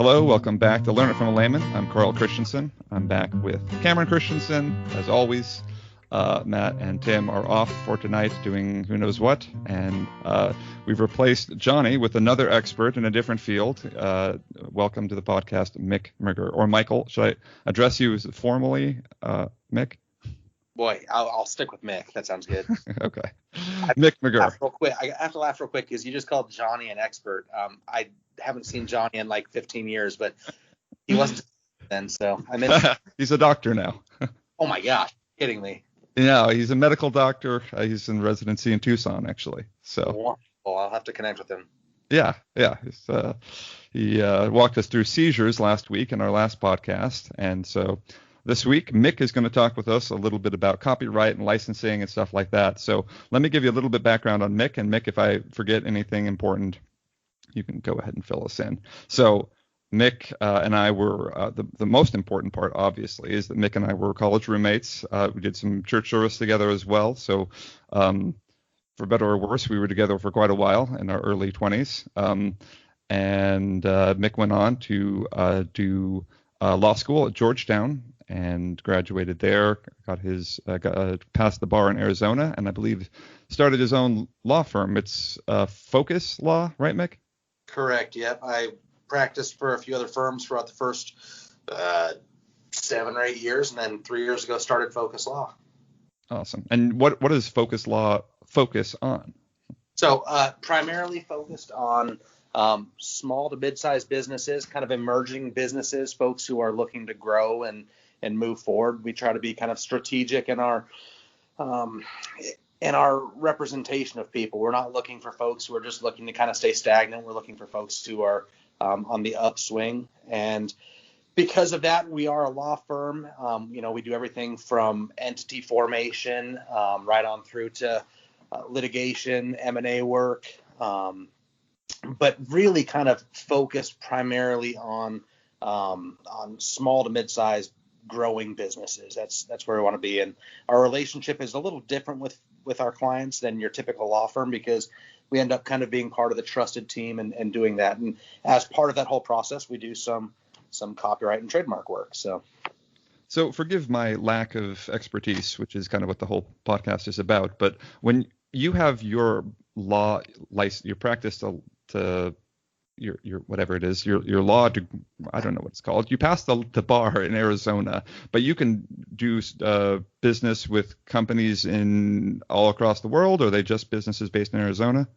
Hello, welcome back to Learn It from a Layman. I'm Carl Christensen. I'm back with Cameron Christensen, as always. Matt and Tim are off for tonight doing who knows what, and we've replaced Johnny with another expert in a different field. Welcome to the podcast, Mick Migger, or Michael. Should I address you as formally, Mick? Boy, I'll stick with Mick. That sounds good. Okay. Mick Migger. I have to laugh real quick because you just called Johnny an expert. I haven't seen Johnny in like 15 years, but he wasn't then, so I'm in. He's a doctor now. Oh my gosh, kidding me. No, he's a medical doctor. He's in residency in Tucson, actually. So. Well, I'll have to connect with him. Yeah. He walked us through seizures last week in our last podcast, and so this week Mick is going to talk with us a little bit about copyright and licensing and stuff like that. So let me give you a little bit background on Mick, and Mick, if I forget anything important, you can go ahead and fill us in. So Mick and I were, the most important part, obviously, is that Mick and I were college roommates. We did some church service together as well. So for better or worse, we were together for quite a while in our early 20s. And Mick went on to do law school at Georgetown and graduated there, passed the bar in Arizona, and I believe started his own law firm. It's Focus Law, right, Mick? Correct. Yep. I practiced for a few other firms throughout the first 7 or 8 years, and then 3 years ago started Focus Law. Awesome. And what does Focus Law focus on? So primarily focused on small to mid-sized businesses, kind of emerging businesses, folks who are looking to grow and move forward. We try to be kind of strategic in our representation of people. We're not looking for folks who are just looking to kind of stay stagnant. We're looking for folks who are on the upswing. And because of that, we are a law firm. We do everything from entity formation right on through to litigation, M&A work, but really kind of focused primarily on small to mid-sized growing businesses. That's where we want to be. And our relationship is a little different with our clients than your typical law firm, because we end up kind of being part of the trusted team and doing that. And as part of that whole process, we do some copyright and trademark work. So forgive my lack of expertise, which is kind of what the whole podcast is about. But when you have your law license, your practice to your whatever it is, your law to, I don't know what it's called. You pass the bar in Arizona, but you can do business with companies in all across the world, or are they just businesses based in Arizona?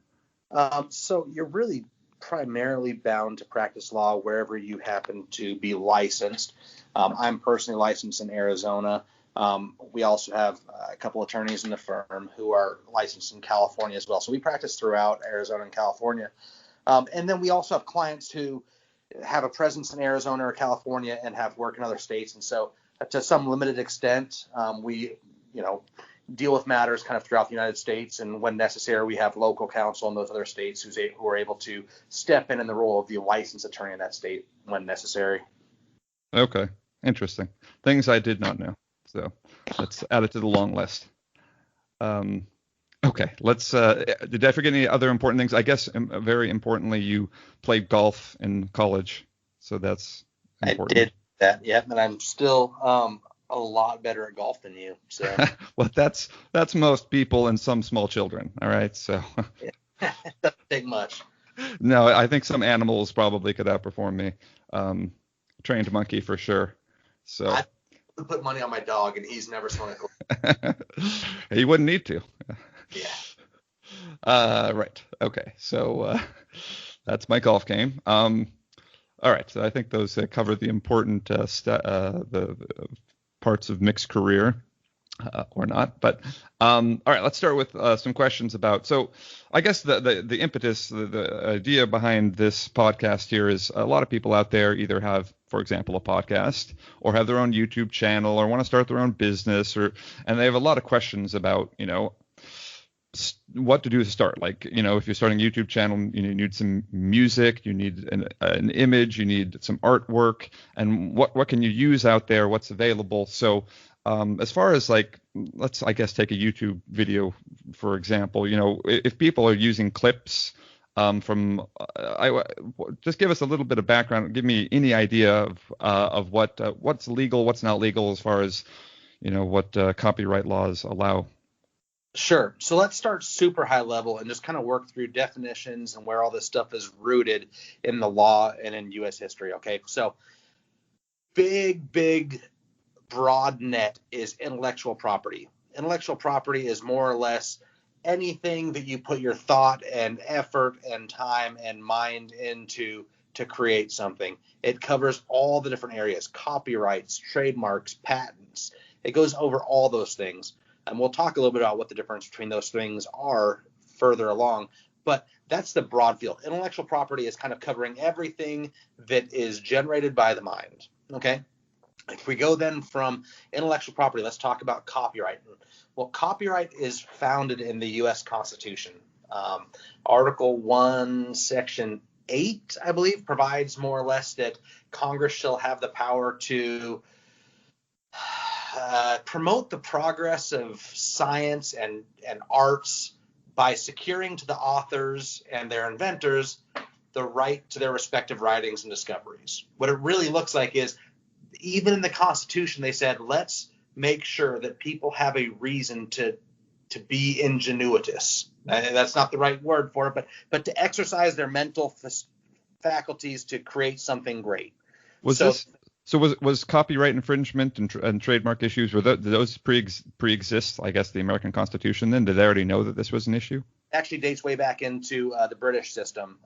So you're really primarily bound to practice law wherever you happen to be licensed. I'm personally licensed in Arizona. We also have a couple attorneys in the firm who are licensed in California as well. So we practice throughout Arizona and California. And then we also have clients who have a presence in Arizona or California and have work in other states. And so to some limited extent, we, deal with matters kind of throughout the United States. And when necessary, we have local counsel in those other states who are able to step in the role of the licensed attorney in that state when necessary. Okay. Interesting. Things I did not know. So let's add it to the long list. Okay, let's. Did I forget any other important things? I guess very importantly, you played golf in college, so that's important. I did that, yeah, and I'm still a lot better at golf than you. So. Well, that's most people and some small children. All right, so. Yeah. Doesn't take much. No, I think some animals probably could outperform me. Trained monkey for sure. So. I would put money on my dog, and he's never swung a club. He wouldn't need to. Yeah. Right. Okay. So that's my golf game. All right. So I think those cover the important the parts of Mick's career, or not. But all right. Let's start with some questions about. So I guess the impetus, the idea behind this podcast here is a lot of people out there either have, for example, a podcast or have their own YouTube channel or want to start their own business, and they have a lot of questions about what to do to start. Like, if you're starting a YouTube channel, you need some music, you need an image, you need some artwork, and what can you use out there? What's available? So as far as let's, I guess, take a YouTube video, for example, if people are using clips Just give us a little bit of background. Give me any idea of what's legal, what's not legal, as far as what copyright laws allow. Sure. So let's start super high level and just kind of work through definitions and where all this stuff is rooted in the law and in U.S. history. Okay. So big, broad net is intellectual property. Intellectual property is more or less anything that you put your thought and effort and time and mind into to create something. It covers all the different areas: copyrights, trademarks, patents. It goes over all those things. And we'll talk a little bit about what the difference between those things are further along. But that's the broad field. Intellectual property is kind of covering everything that is generated by the mind. Okay. If we go then from intellectual property, let's talk about copyright. Well, copyright is founded in the U.S. Constitution. Article 1, Section 8, I believe, provides more or less that Congress shall have the power to promote the progress of science and arts by securing to the authors and their inventors the right to their respective writings and discoveries. What it really looks like is, even in the Constitution, they said, let's make sure that people have a reason to be ingenuitous. And that's not the right word for it, but to exercise their mental faculties to create something great. So was copyright infringement and trademark issues, did those pre-exist, I guess, the American Constitution then? Did they already know that this was an issue? Actually dates way back into the British system.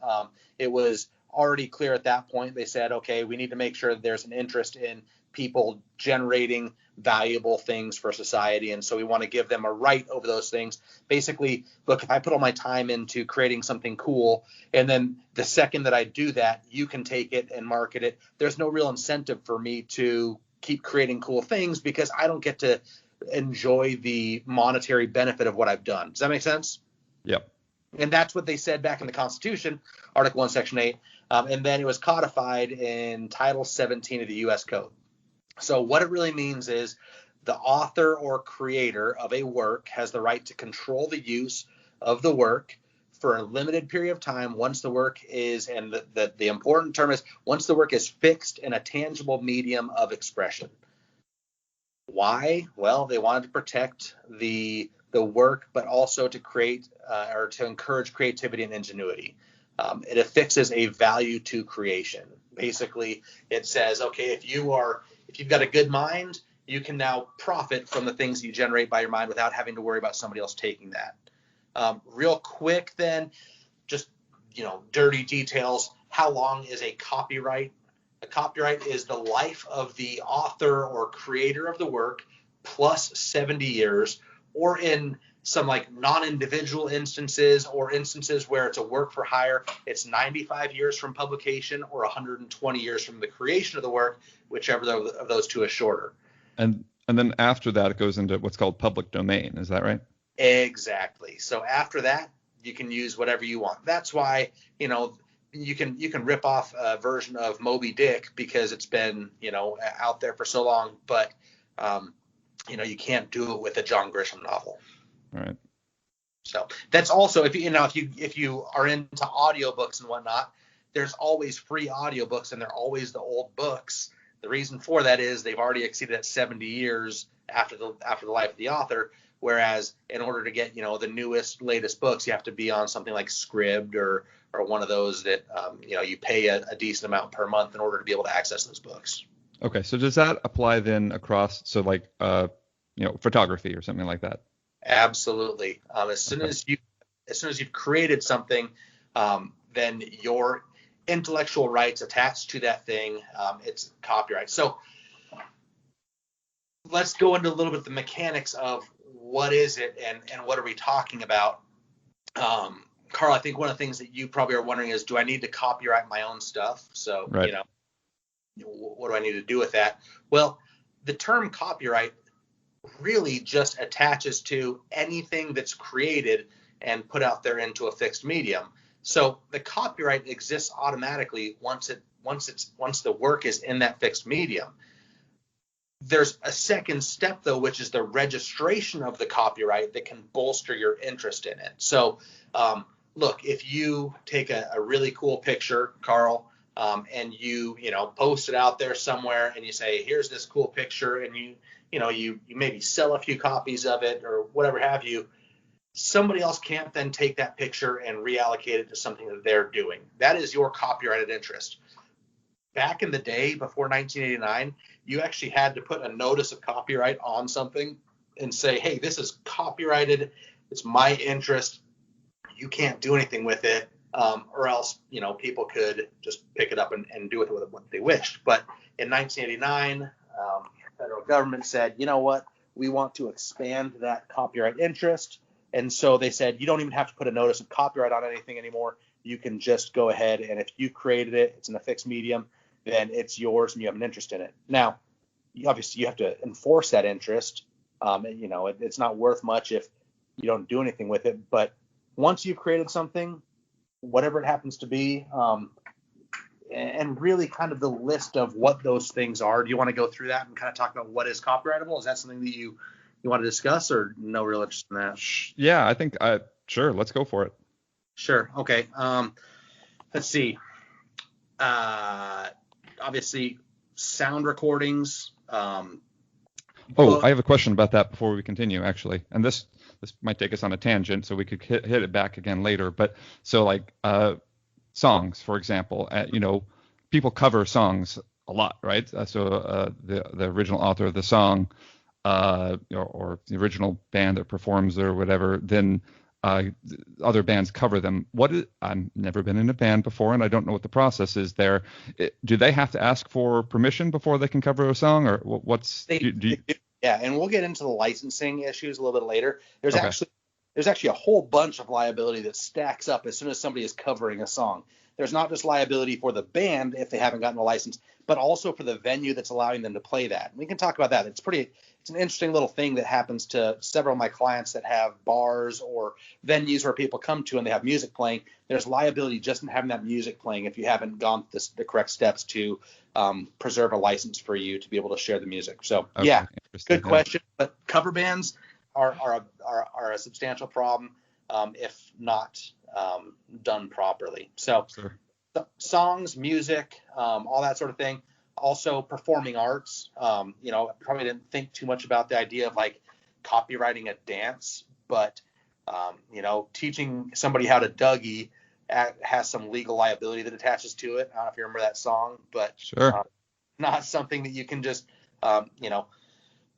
It was already clear at that point. They said, okay, we need to make sure that there's an interest in people generating valuable things for society, and so we want to give them a right over those things. Basically, look, if I put all my time into creating something cool, and then the second that I do that, you can take it and market it, there's no real incentive for me to keep creating cool things because I don't get to enjoy the monetary benefit of what I've done. Does that make sense? Yep. And that's what they said back in the Constitution, Article 1, Section 8. And then it was codified in Title 17 of the U.S. Code. So what it really means is the author or creator of a work has the right to control the use of the work for a limited period of time once the work is, and the important term is, once the work is fixed in a tangible medium of expression. Why? Well, they wanted to protect the work, but also to create or to encourage creativity and ingenuity. It affixes a value to creation. Basically, it says, okay, if you've got a good mind, you can now profit from the things you generate by your mind without having to worry about somebody else taking that. Real quick then, just, dirty details. How long is a copyright? A copyright is the life of the author or creator of the work plus 70 years, or in some like non-individual instances or instances where it's a work for hire, it's 95 years from publication or 120 years from the creation of the work, whichever of those two is shorter. And then after that, it goes into what's called public domain. Is that right? Exactly. So after that, you can use whatever you want. That's why, you can rip off a version of Moby Dick because it's been, out there for so long, but you can't do it with a John Grisham novel. All right. So that's also, if you are into audiobooks and whatnot, there's always free audiobooks and they're always the old books. The reason for that is they've already exceeded that 70 years after the life of the author. Whereas in order to get, the newest, latest books, you have to be on something like Scribd or one of those that, you pay a decent amount per month in order to be able to access those books. Okay. So does that apply then across, so like, photography or something like that? Absolutely. As soon as you've created something, then your intellectual rights attached to that thing, it's copyright. So let's go into a little bit the mechanics of what is it and what are we talking about. Carl, I think one of the things that you probably are wondering is, do I need to copyright my own stuff? So, right. What do I need to do with that? Well, the term copyright really just attaches to anything that's created and put out there into a fixed medium. So the copyright exists automatically once the work is in that fixed medium. There's a second step though, which is the registration of the copyright that can bolster your interest in it. So look, if you take a really cool picture, Carl, and you post it out there somewhere, and you say, here's this cool picture, and you maybe sell a few copies of it or whatever have you, somebody else can't then take that picture and reallocate it to something that they're doing. That is your copyrighted interest. Back in the day, before 1989, you actually had to put a notice of copyright on something and say, hey, this is copyrighted. It's my interest. You can't do anything with it, or else, people could just pick it up and do with it what they wished. But in 1989, the federal government said, you know what? We want to expand that copyright interest. And so they said, you don't even have to put a notice of copyright on anything anymore. You can just go ahead, and if you created it, it's in a fixed medium, then it's yours and you have an interest in it. Now, obviously, you have to enforce that interest. It's not worth much if you don't do anything with it. But once you've created something, whatever it happens to be, and really kind of the list of what those things are, do you want to go through that and kind of talk about what is copyrightable? Is that something that you want to discuss, or no real interest in that? Yeah, I think sure. Let's go for it. Sure. Okay. Let's see. Obviously, sound recordings. I have a question about that before we continue, actually. And this might take us on a tangent, so we could hit it back again later. But so like songs, for example, people cover songs a lot, right? So the original author of the song, or the original band that performs or whatever, then other bands cover them. I've never been in a band before, and I don't know what the process is there. Do they have to ask for permission before they can cover a song, or what's? Yeah, and we'll get into the licensing issues a little bit later. There's Okay. actually a whole bunch of liability that stacks up as soon as somebody is covering a song. There's not just liability for the band if they haven't gotten a license, but also for the venue that's allowing them to play that. And we can talk about that. It's an interesting little thing that happens to several of my clients that have bars or venues where people come to and they have music playing. There's liability just in having that music playing if you haven't gone the correct steps to preserve a license for you to be able to share the music. So yeah, good question. But cover bands are a substantial problem if not done properly. So Sure. Songs, music, all that sort of thing. Also performing arts. Probably didn't think too much about the idea of like copywriting a dance, but teaching somebody how to Dougie has some legal liability that attaches to it. I don't know if you remember that song, but Sure. Not something that you can just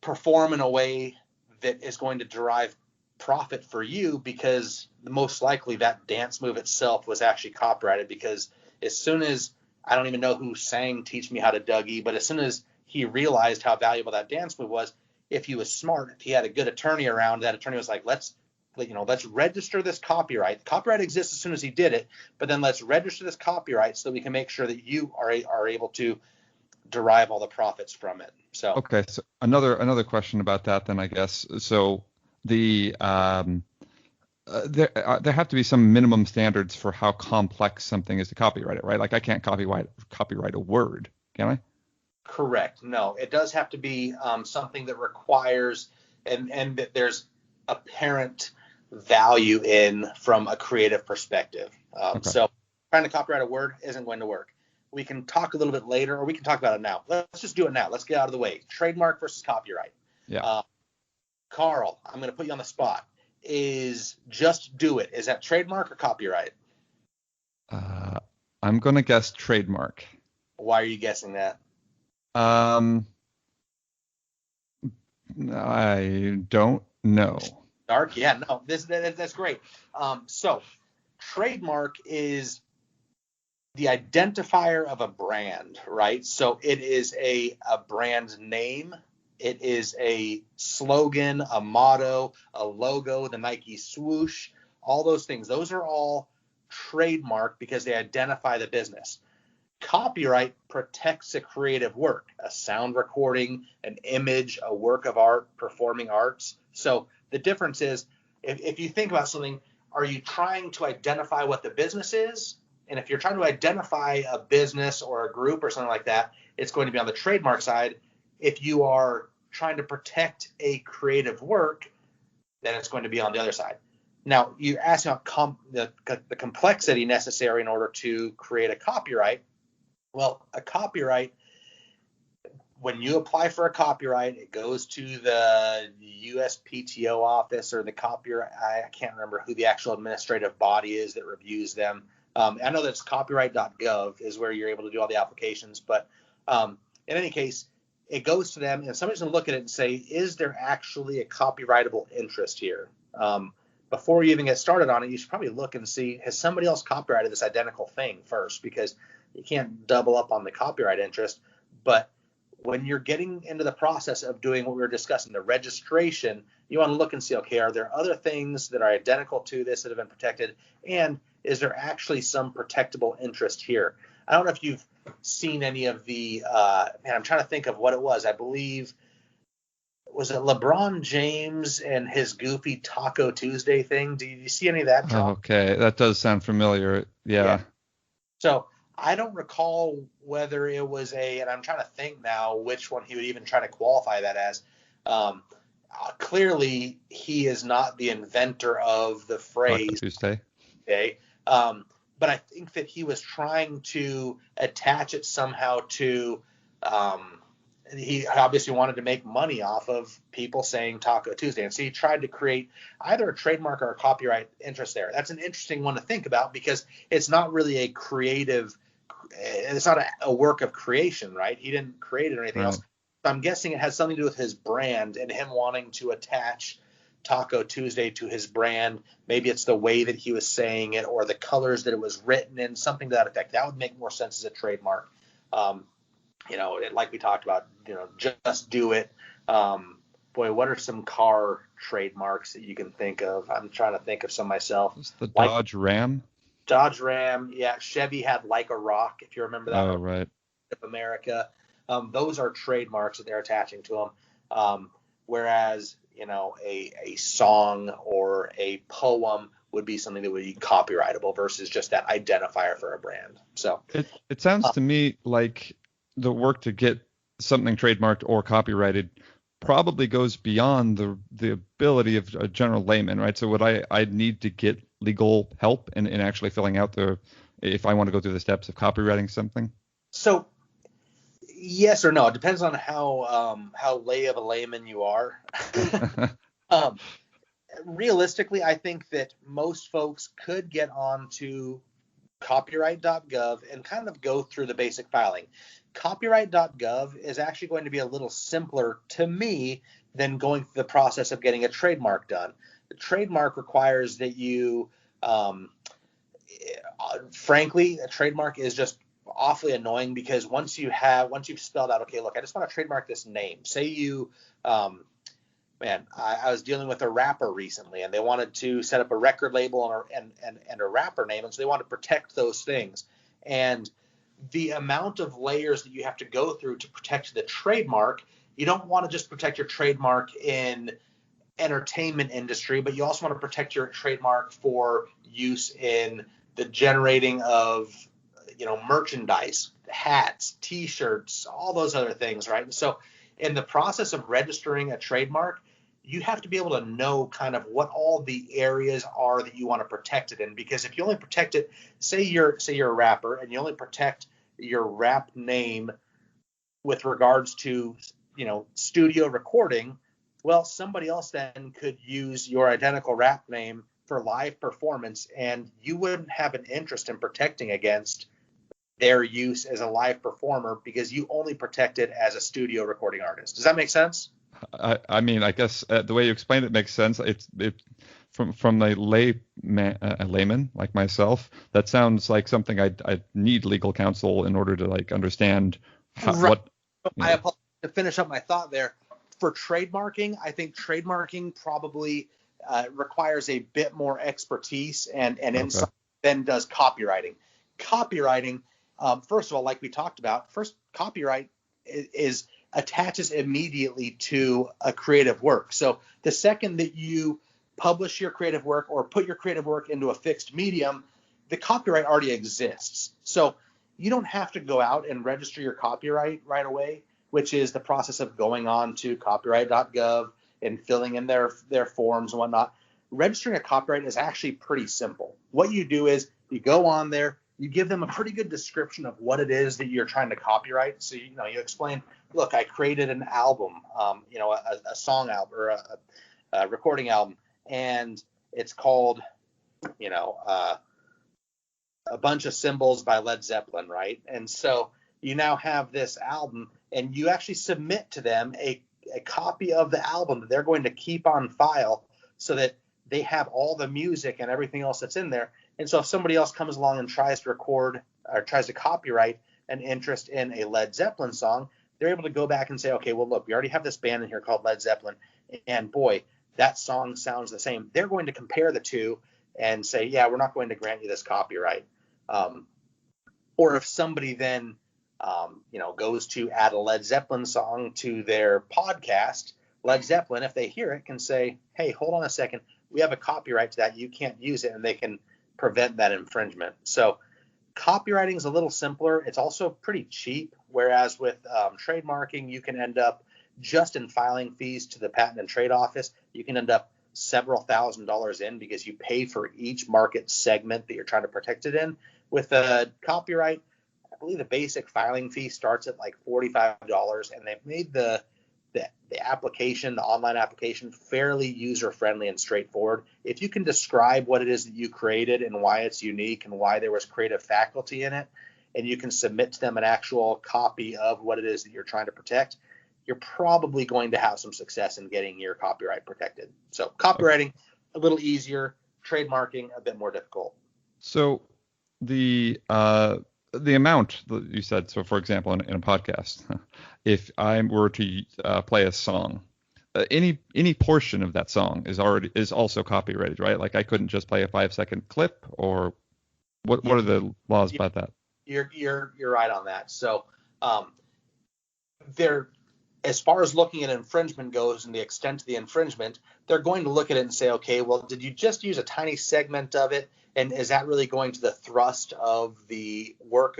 perform in a way that is going to derive profit for you, because most likely that dance move itself was actually copyrighted, because as soon as, I don't even know who sang Teach Me How to Dougie, but as soon as he realized how valuable that dance move was, if he was smart, if he had a good attorney around, that attorney was like, let's register this copyright. Copyright exists as soon as he did it, but then let's register this copyright so that we can make sure that you are able to derive all the profits from it. So okay, so another question about that then, I guess. So the there have to be some minimum standards for how complex something is to copyright it, right? Like I can't copyright a word, can I? correct. No, it does have to be something that requires and that there's apparent value in from a creative perspective. Okay. So trying to copyright a word isn't going to work. We can talk a little bit later, or we can talk about it now. Let's just do it now. Let's get out of the way. Trademark versus copyright. Yeah. Carl, I'm going to put you on the spot. Is Just Do It, is that trademark or copyright? I'm going to guess trademark. Why are you guessing that? I don't know. Dark? Yeah, no, that's great. So trademark is the identifier of a brand, right? So it is a brand name. It is a slogan, a motto, a logo, the Nike swoosh, all those things. Those are all trademark because they identify the business. Copyright protects a creative work, a sound recording, an image, a work of art, performing arts. So the difference is, if you think about something, are you trying to identify what the business is? And if you're trying to identify a business or a group or something like that, it's going to be on the trademark side. If you are trying to protect a creative work, then it's going to be on the other side. Now, you asked about the complexity necessary in order to create a copyright. Well, a copyright, when you apply for a copyright, it goes to the USPTO office or the copyright. I can't remember who the actual administrative body is that reviews them. I know that it's copyright.gov is where you're able to do all the applications. But in any case, it goes to them, and somebody's going to look at it and say, is there actually a copyrightable interest here? Before you even get started on it, you should probably look and see, has somebody else copyrighted this identical thing first? Because you can't double up on the copyright interest. But when you're getting into the process of doing what we were discussing, the registration, you want to look and see, okay, are there other things that are identical to this that have been protected? And is there actually some protectable interest here? I don't know if you've seen any of the, I'm trying to think of what it was. I believe, was it LeBron James and his goofy Taco Tuesday thing? Do you see any of that, John? Okay, that does sound familiar. Yeah. So I don't recall whether it was and I'm trying to think now which one he would even try to qualify that as. Clearly, he is not the inventor of the phrase Tuesday. Okay. But I think that he was trying to attach it somehow to, he obviously wanted to make money off of people saying Taco Tuesday. And so he tried to create either a trademark or a copyright interest there. That's an interesting one to think about because it's not really a creative, it's not a work of creation, right? He didn't create it or anything else. So I'm guessing it has something to do with his brand and him wanting to attach Taco Tuesday to his brand. Maybe it's the way that he was saying it or the colors that it was written in, something to that effect. That would make more sense as a trademark. Like we talked about, just do it. Boy, what are some car trademarks that you can think of? I'm trying to think of some myself. It's the Dodge Ram. Dodge Ram, yeah. Chevy had Like a Rock, if you remember that. Oh, right. America. Those are trademarks that they're attaching to them. Whereas, a song or a poem would be something that would be copyrightable versus just that identifier for a brand. So it sounds to me like the work to get something trademarked or copyrighted probably goes beyond the ability of a general layman, right? So would I need to get legal help in actually filling out if I want to go through the steps of copywriting something? So yes or no. It depends on how lay of a layman you are. Realistically, I think that most folks could get on to copyright.gov and kind of go through the basic filing. Copyright.gov is actually going to be a little simpler to me than going through the process of getting a trademark done. The trademark requires that you, frankly, a trademark is just awfully annoying because once you've spelled out, okay, look, I just want to trademark this name. Say you, I was dealing with a rapper recently, and they wanted to set up a record label and a rapper name, and so they want to protect those things. And the amount of layers that you have to go through to protect the trademark, you don't want to just protect your trademark in entertainment industry, but you also want to protect your trademark for use in the generating of merchandise, hats, T-shirts, all those other things, right? And so in the process of registering a trademark, you have to be able to know kind of what all the areas are that you want to protect it in. Because if you only protect it, say you're a rapper and you only protect your rap name with regards to, studio recording, well, somebody else then could use your identical rap name for live performance, and you wouldn't have an interest in protecting against their use as a live performer because you only protect it as a studio recording artist. Does that make sense? I mean, I guess the way you explained it makes sense. It's from a layman like myself. That sounds like something I need legal counsel in order to understand what. I apologize to finish up my thought there. For trademarking, I think trademarking probably requires a bit more expertise and insight than does copywriting. Copywriting, first of all, like we talked about, copyright is attaches immediately to a creative work. So the second that you publish your creative work or put your creative work into a fixed medium, the copyright already exists. So you don't have to go out and register your copyright right away, which is the process of going on to copyright.gov and filling in their forms and whatnot. registering a copyright is actually pretty simple. What you do is you go on there, you give them a pretty good description of what it is that you're trying to copyright. So, you explain, look, I created an album, a song album or a recording album, and it's called, a bunch of symbols by Led Zeppelin, right? And so you now have this album, and you actually submit to them a copy of the album that they're going to keep on file so that they have all the music and everything else that's in there. And so if somebody else comes along and tries to record or tries to copyright an interest in a Led Zeppelin song, they're able to go back and say, okay, well, look, we already have this band in here called Led Zeppelin, and boy, that song sounds the same. They're going to compare the two and say, yeah, we're not going to grant you this copyright. Or if somebody then, goes to add a Led Zeppelin song to their podcast, Led Zeppelin, if they hear it, can say, hey, hold on a second, we have a copyright to that, you can't use it, and they can prevent that infringement. So copywriting is a little simpler. It's also pretty cheap, whereas with trademarking, you can end up just in filing fees to the Patent and Trade Office, you can end up several $1,000s in because you pay for each market segment that you're trying to protect it in. With a copyright, I believe the basic filing fee starts at like $45, and they've made the application, the online application, fairly user-friendly and straightforward. If you can describe what it is that you created and why it's unique and why there was creative faculty in it, and you can submit to them an actual copy of what it is that you're trying to protect, you're probably going to have some success in getting your copyright protected. So copywriting, a little easier, trademarking, a bit more difficult. So the amount that you said, so for example, in a podcast, if I were to play a song, any portion of that song is also copyrighted, right? Like I couldn't just play a 5-second clip, or what are the laws about that? You're right on that. So as far as looking at infringement goes and the extent of the infringement, they're going to look at it and say, okay, well, did you just use a tiny segment of it? And is that really going to the thrust of the work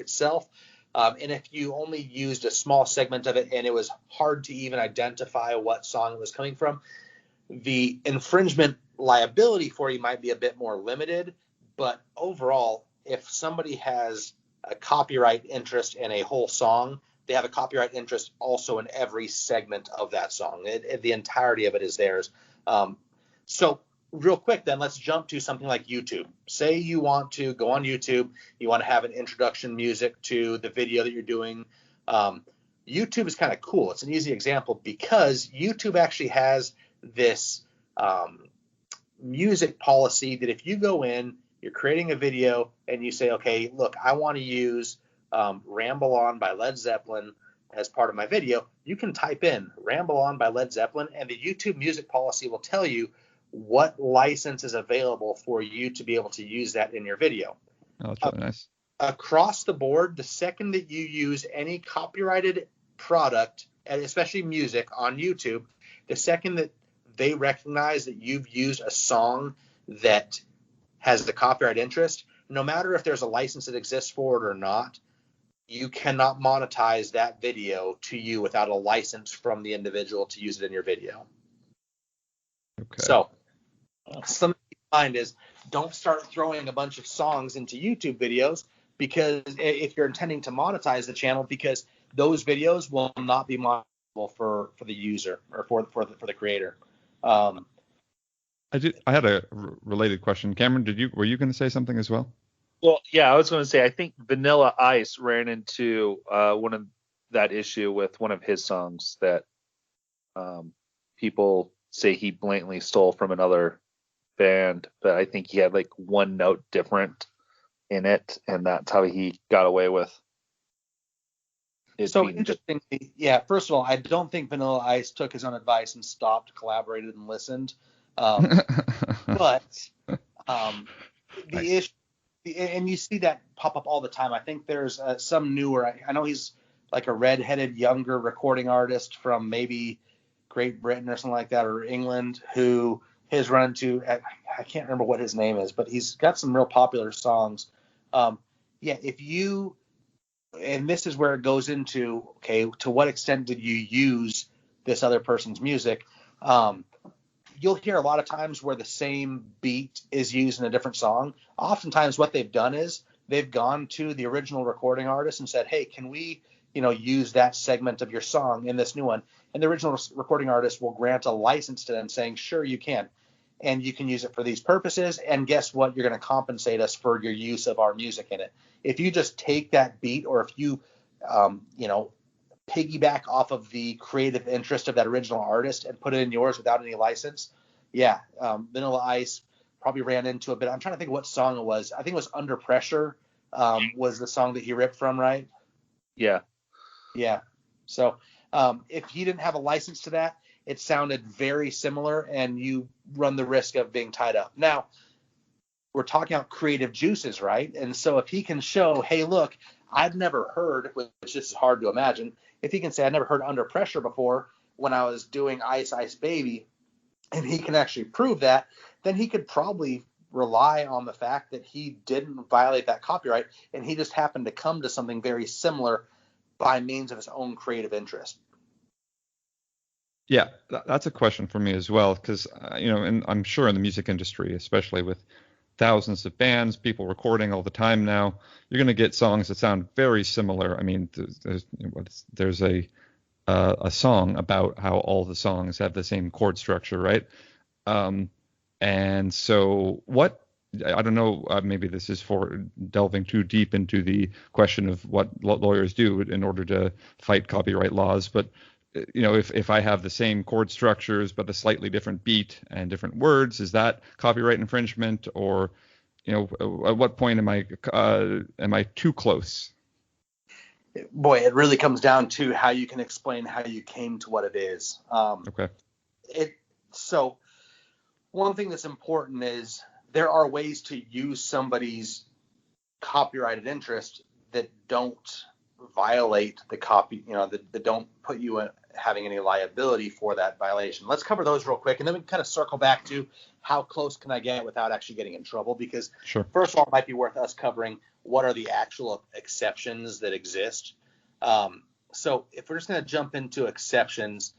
itself? And if you only used a small segment of it and it was hard to even identify what song it was coming from, the infringement liability for you might be a bit more limited. But overall, if somebody has a copyright interest in a whole song, they have a copyright interest also in every segment of that song. The entirety of it is theirs. So real quick, then let's jump to something like YouTube. Say you want to go on YouTube, you want to have an introduction music to the video that you're doing. YouTube is kind of cool. It's an easy example because YouTube actually has this music policy that if you go in, you're creating a video and you say, okay, look, I want to use Ramble On by Led Zeppelin as part of my video, you can type in Ramble On by Led Zeppelin, and the YouTube music policy will tell you what license is available for you to be able to use that in your video. Oh, that's really nice. Across the board, the second that you use any copyrighted product, and especially music on YouTube, the second that they recognize that you've used a song that has the copyright interest, no matter if there's a license that exists for it or not, you cannot monetize that video to you without a license from the individual to use it in your video. Okay. So something to keep in mind is don't start throwing a bunch of songs into YouTube videos because if you're intending to monetize the channel, because those videos will not be monetizable for the user or for the creator. I had a related question. Cameron, were you going to say something as well? Well, yeah, I was going to say I think Vanilla Ice ran into one of that issue with one of his songs that people say he blatantly stole from another band, but I think he had like one note different in it, and that's how he got away with it. So interestingly, yeah, first of all, I don't think Vanilla Ice took his own advice and stopped, collaborated, and listened. But the issue, and you see that pop up all the time. I think there's some newer, I know he's like a redheaded younger recording artist from maybe Great Britain or something like that, or England, who has run into, I can't remember what his name is, but he's got some real popular songs. If you, and this is where it goes into, okay, to what extent did you use this other person's music? you'll hear a lot of times where the same beat is used in a different song. Oftentimes what they've done is they've gone to the original recording artist and said, hey, can we, use that segment of your song in this new one? And the original recording artist will grant a license to them saying, sure, you can. And you can use it for these purposes. And guess what? You're going to compensate us for your use of our music in it. If you just take that beat, or if you, piggyback off of the creative interest of that original artist and put it in yours without any license, Vanilla Ice probably ran into a bit. I'm trying to think of what song it was. I think it was Under Pressure was the song that he ripped from, right? Yeah. Yeah. So if he didn't have a license to that, it sounded very similar, and you run the risk of being tied up. Now, we're talking about creative juices, right? And so if he can show, hey, look, I've never heard, which is hard to imagine, if he can say, I never heard Under Pressure before when I was doing Ice Ice Baby, and he can actually prove that, then he could probably rely on the fact that he didn't violate that copyright, and he just happened to come to something very similar by means of his own creative interest. Yeah, that's a question for me as well, because and I'm sure in the music industry, especially with thousands of bands, people recording all the time now, you're going to get songs that sound very similar. I mean, there's a song about how all the songs have the same chord structure, right? And so I don't know, maybe this is for delving too deep into the question of what lawyers do in order to fight copyright laws, but if I have the same chord structures but a slightly different beat and different words, is that copyright infringement? Or at what point am I too close? Boy, it really comes down to how you can explain how you came to what it is. Okay. So one thing that's important is there are ways to use somebody's copyrighted interest that don't violate the copy, that don't put you in having any liability for that violation. Let's cover those real quick, and then we can kind of circle back to how close can I get without actually getting in trouble, because Sure. First of all, it might be worth us covering what are the actual exceptions that exist. So if we're just going to jump into exceptions,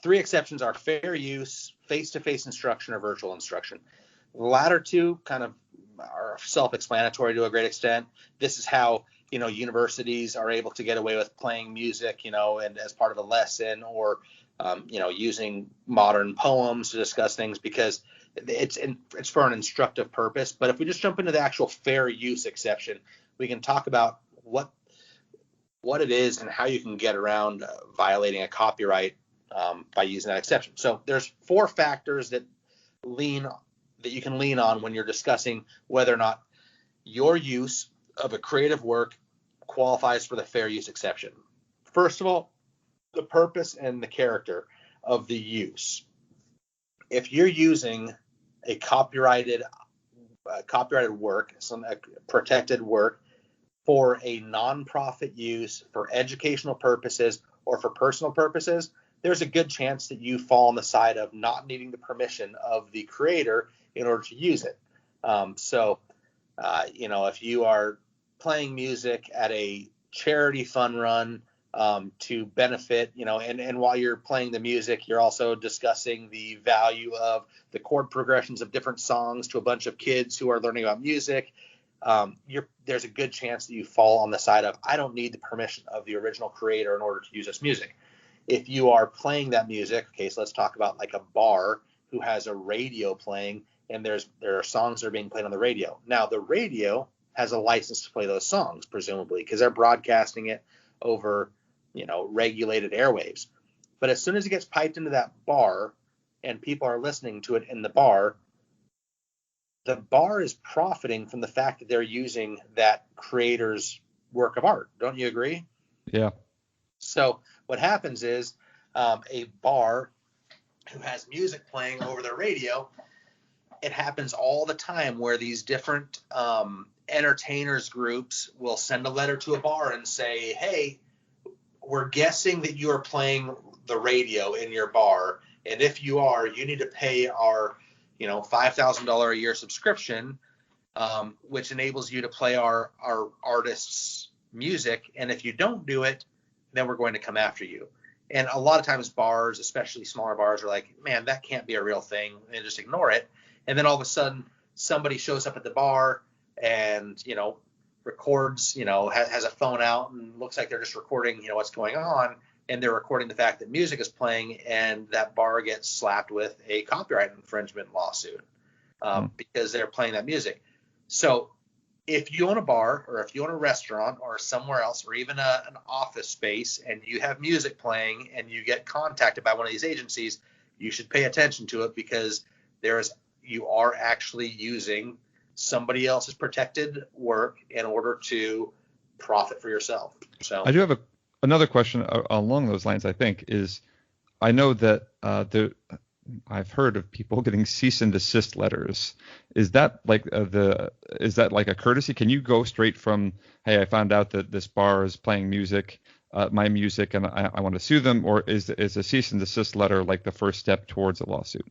3 exceptions are fair use, face-to-face instruction, or virtual instruction. The latter 2 kind of are self-explanatory to a great extent. This is how universities are able to get away with playing music, and as part of a lesson, or using modern poems to discuss things, because it's for an instructive purpose. But if we just jump into the actual fair use exception, we can talk about what it is and how you can get around violating a copyright by using that exception. So there's 4 factors that you can lean on when you're discussing whether or not your use of a creative work qualifies for the fair use exception. First of all, the purpose and the character of the use. If you're using a copyrighted work, some protected work, for a nonprofit use, for educational purposes, or for personal purposes, there's a good chance that you fall on the side of not needing the permission of the creator in order to use it. If you are playing music at a charity fun run to benefit, and while you're playing the music, you're also discussing the value of the chord progressions of different songs to a bunch of kids who are learning about music, there's a good chance that you fall on the side of, I don't need the permission of the original creator in order to use this music. If you are playing that music, okay, so let's talk about like a bar who has a radio playing, and there are songs that are being played on the radio. Now, the radio has a license to play those songs, presumably, because they're broadcasting it over, regulated airwaves. But as soon as it gets piped into that bar and people are listening to it in the bar is profiting from the fact that they're using that creator's work of art. Don't you agree? Yeah. So what happens is a bar who has music playing over their radio, it happens all the time where these different entertainers groups will send a letter to a bar and say, hey, we're guessing that you are playing the radio in your bar, and if you are, you need to pay our $5,000 a year subscription, which enables you to play our artists' music, and if you don't do it, then we're going to come after you. And a lot of times bars, especially smaller bars, are like, man, that can't be a real thing, and just ignore it. And then all of a sudden somebody shows up at the bar and, records, has a phone out and looks like they're just recording, what's going on. And they're recording the fact that music is playing, and that bar gets slapped with a copyright infringement lawsuit because they're playing that music. So if you own a bar, or if you own a restaurant or somewhere else, or even an office space, and you have music playing and you get contacted by one of these agencies, you should pay attention to it, because you are actually using somebody else's protected work in order to profit for yourself. So I do have another question along those lines. I think is, I know that I've heard of people getting cease and desist letters. Is that like a courtesy? Can you go straight from, hey, I found out that this bar is playing music, my music, and I want to sue them, or is a cease and desist letter like the first step towards a lawsuit?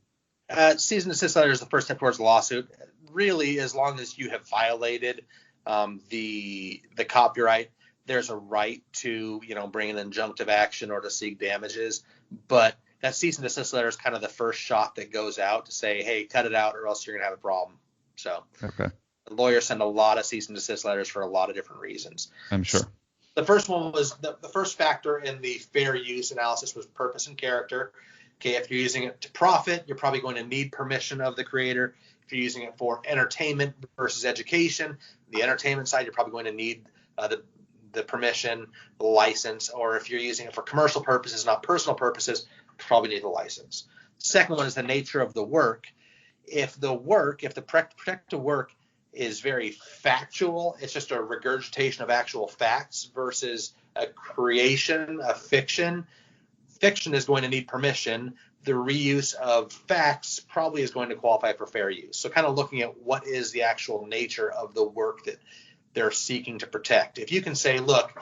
Cease and desist letter is the first step towards a lawsuit. Really, as long as you have violated the copyright, there's a right to bring an injunctive action or to seek damages. But that cease and desist letter is kind of the first shot that goes out to say, hey, cut it out, or else you're going to have a problem. So okay. Lawyers send a lot of cease and desist letters for a lot of different reasons. I'm sure. The first one was the first factor in the fair use analysis was purpose and character. Okay, if you're using it to profit, you're probably going to need permission of the creator. If you're using it for entertainment versus education, the entertainment side, you're probably going to need the permission, the license. Or if you're using it for commercial purposes, not personal purposes, probably need the license. Second one is the nature of the work. If the protected work is very factual, it's just a regurgitation of actual facts versus a creation, a fiction. Fiction is going to need permission. The reuse of facts probably is going to qualify for fair use. So kind of looking at what is the actual nature of the work that they're seeking to protect. If you can say, look,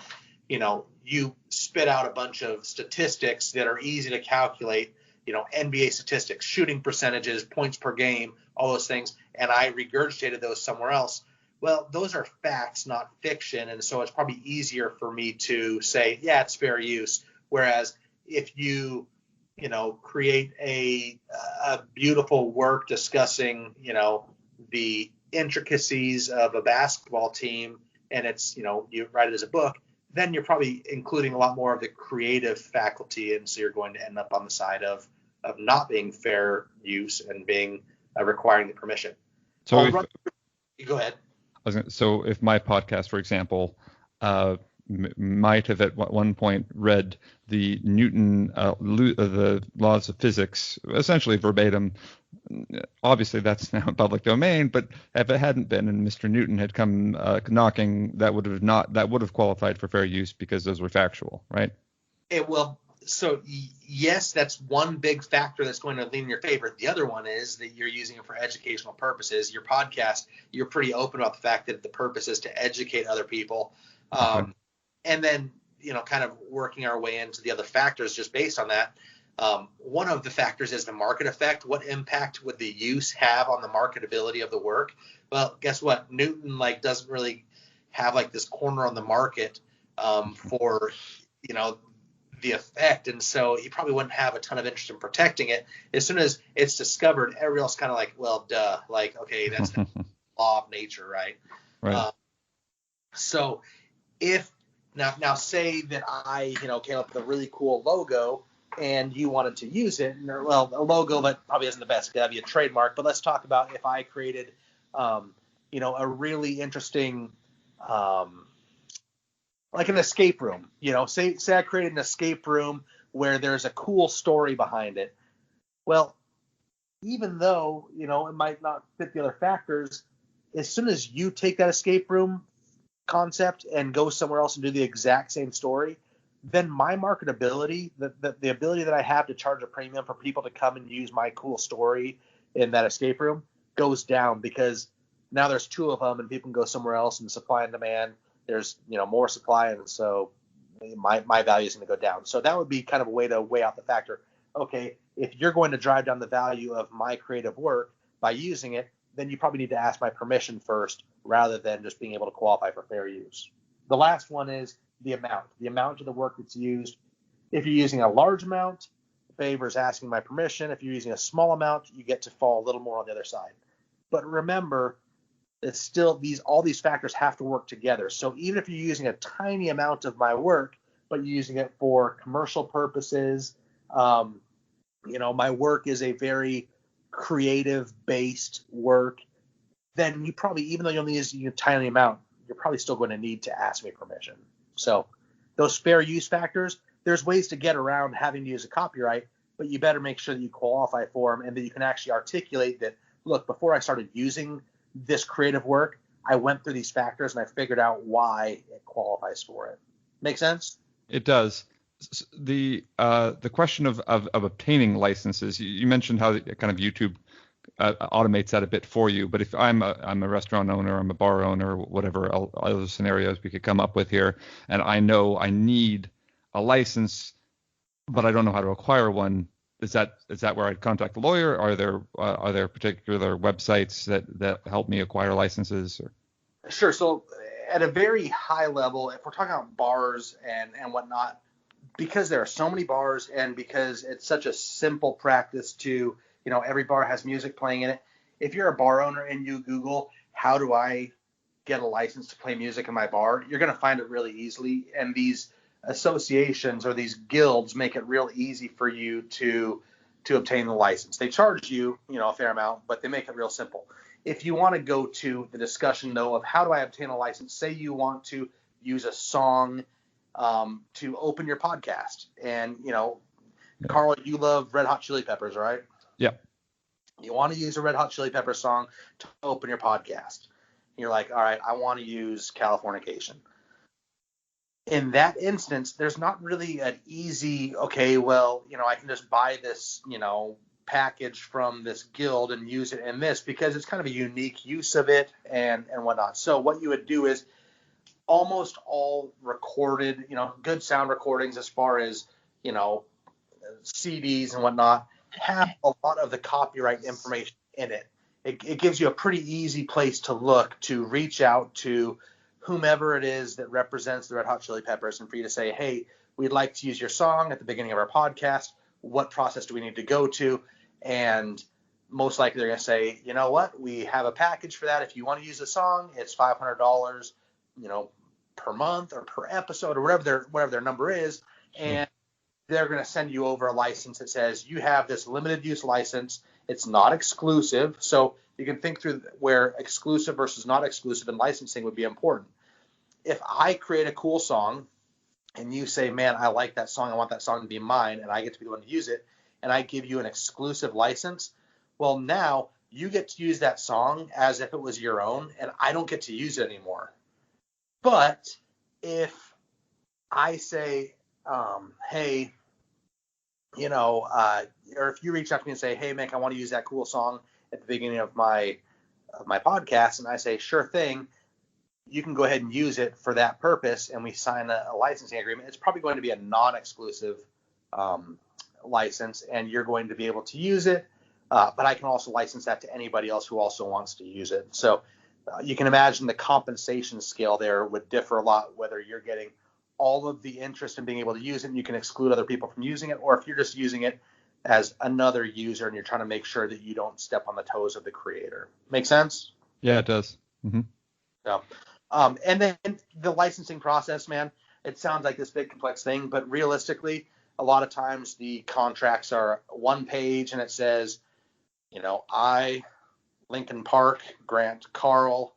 you spit out a bunch of statistics that are easy to calculate, NBA statistics, shooting percentages, points per game, all those things, and I regurgitated those somewhere else. Well, those are facts, not fiction, and so it's probably easier for me to say, yeah, it's fair use. Whereas if you, create a beautiful work discussing, the intricacies of a basketball team, and it's, you write it as a book, then you're probably including a lot more of the creative faculty, and so you're going to end up on the side of not being fair use and being requiring the permission. So go ahead. So if my podcast, for example, might have at one point read the Newton the laws of physics essentially verbatim, obviously that's now public domain. But if it hadn't been, and Mr. Newton had come knocking, that would have qualified for fair use because those were factual, right? It will. So yes, that's one big factor that's going to lean in your favor. The other one is that you're using it for educational purposes. Your podcast, you're pretty open about the fact that the purpose is to educate other people. Okay. And then, kind of working our way into the other factors just based on that. One of the factors is the market effect. What impact would the use have on the marketability of the work? Well, guess what? Newton doesn't really have this corner on the market for, the effect. And so he probably wouldn't have a ton of interest in protecting it. As soon as it's discovered, everybody else kind of well, duh, okay, that's the law of nature, right? Right. So if now say that I, came up with a really cool logo and you wanted to use it, a logo that probably isn't the best, could have you a trademark, but let's talk about if I created, a really interesting, like an escape room, say I created an escape room where there's a cool story behind it. Well, even though, it might not fit the other factors, as soon as you take that escape room concept and go somewhere else and do the exact same story, then my marketability, the ability that I have to charge a premium for people to come and use my cool story in that escape room goes down, because now there's two of them and people can go somewhere else, and supply and demand, there's more supply, and so my value is going to go down. So that would be kind of a way to weigh out the factor. Okay, if you're going to drive down the value of my creative work by using it, then you probably need to ask my permission first, rather than just being able to qualify for fair use. The last one is the amount of the work that's used. If you're using a large amount, favors asking my permission. If you're using a small amount, you get to fall a little more on the other side. But remember, it's still all these factors have to work together. So even if you're using a tiny amount of my work, but you're using it for commercial purposes, my work is a very creative based work, then you probably, even though you only use a tiny amount, you're probably still going to need to ask me permission. So those fair use factors, there's ways to get around having to use a copyright, but you better make sure that you qualify for them and that you can actually articulate that, look, before I started using this creative work, I went through these factors and I figured out why it qualifies for it. Make sense? It does. The question of obtaining licenses, you mentioned how kind of YouTube automates that a bit for you. But if I'm a restaurant owner, I'm a bar owner, whatever other scenarios we could come up with here, and I know I need a license, but I don't know how to acquire one, is that where I'd contact a lawyer? Are there particular websites that help me acquire licenses? Or? Sure. So at a very high level, if we're talking about bars and whatnot, because there are so many bars and because it's such a simple practice to, every bar has music playing in it. If you're a bar owner and you Google, how do I get a license to play music in my bar? You're going to find it really easily. And these associations or these guilds make it real easy for you to obtain the license. They charge you, a fair amount, but they make it real simple. If you want to go to the discussion, though, of how do I obtain a license, say you want to use a song to open your podcast. And, Carl, you love Red Hot Chili Peppers, right? Yeah. You want to use a Red Hot Chili Peppers song to open your podcast. You're like, all right, I want to use Californication. In that instance, there's not really an easy, okay, well, I can just buy this, package from this guild and use it in this, because it's kind of a unique use of it and whatnot. So what you would do is almost all recorded, good sound recordings as far as, CDs and whatnot, have a lot of the copyright information in it. It gives you a pretty easy place to look to reach out to whomever it is that represents the Red Hot Chili Peppers and for you to say, hey, we'd like to use your song at the beginning of our podcast. What process do we need to go to? And most likely they're going to say, you know what, we have a package for that. If you want to use the song, it's $500, per month or per episode or whatever their number is. And they're going to send you over a license that says you have this limited use license. It's not exclusive. So you can think through where exclusive versus not exclusive in licensing would be important. If I create a cool song and you say, man, I like that song, I want that song to be mine, and I get to be the one to use it, and I give you an exclusive license, well, now you get to use that song as if it was your own, and I don't get to use it anymore. But if I say, hey, or if you reach out to me and say, hey, Mick, I want to use that cool song at the beginning of my podcast, and I say, sure thing, you can go ahead and use it for that purpose, and we sign a licensing agreement. It's probably going to be a non-exclusive license, and you're going to be able to use it, but I can also license that to anybody else who also wants to use it. So you can imagine the compensation scale there would differ a lot, whether you're getting all of the interest in being able to use it and you can exclude other people from using it, or if you're just using it as another user and you're trying to make sure that you don't step on the toes of the creator. Make sense? Yeah, it does. Mm-hmm. So, and then the licensing process, man, it sounds like this big complex thing, but realistically, a lot of times the contracts are one page and it says, I, Lincoln Park, grant Carl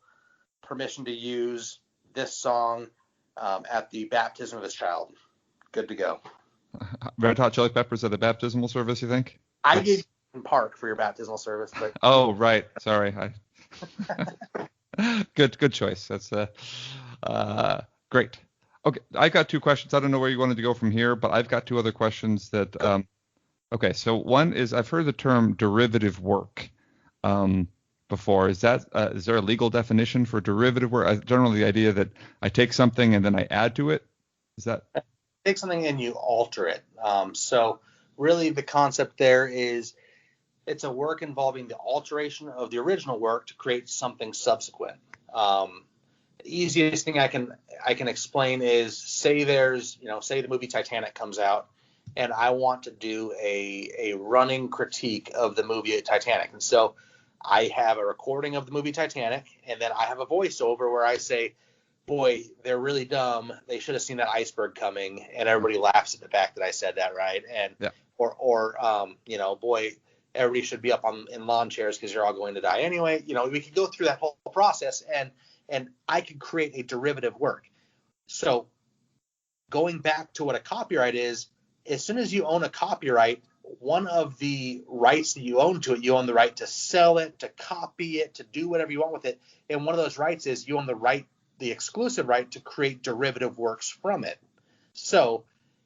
permission to use this song at the baptism of his child. Good to go. Red Hot Chili Peppers are the baptismal service, you think? I gave you Park for your baptismal service, but oh, right. Sorry. Good choice. That's great. Okay, I got two questions. I don't know where you wanted to go from here, but I've got two other questions that. Okay, so one is I've heard the term derivative work before. Is there a legal definition for derivative work? Generally, the idea that I take something and then I add to it. Is that? Take something and you alter it. So really, the concept there is it's a work involving the alteration of the original work to create something subsequent. The easiest thing I can explain is say the movie Titanic comes out and I want to do a running critique of the movie Titanic. And so I have a recording of the movie Titanic, and then I have a voiceover where I say, boy, they're really dumb. They should have seen that iceberg coming. And everybody laughs at the fact that I said that, right? And Yeah. boy, everybody should be up in lawn chairs because you're all going to die anyway. We could go through that whole process, and I could create a derivative work. So going back to what a copyright is, as soon as you own a copyright, one of the rights that you own to it, you own the right to sell it, to copy it, to do whatever you want with it. And one of those rights is you own the exclusive right to create derivative works from it. So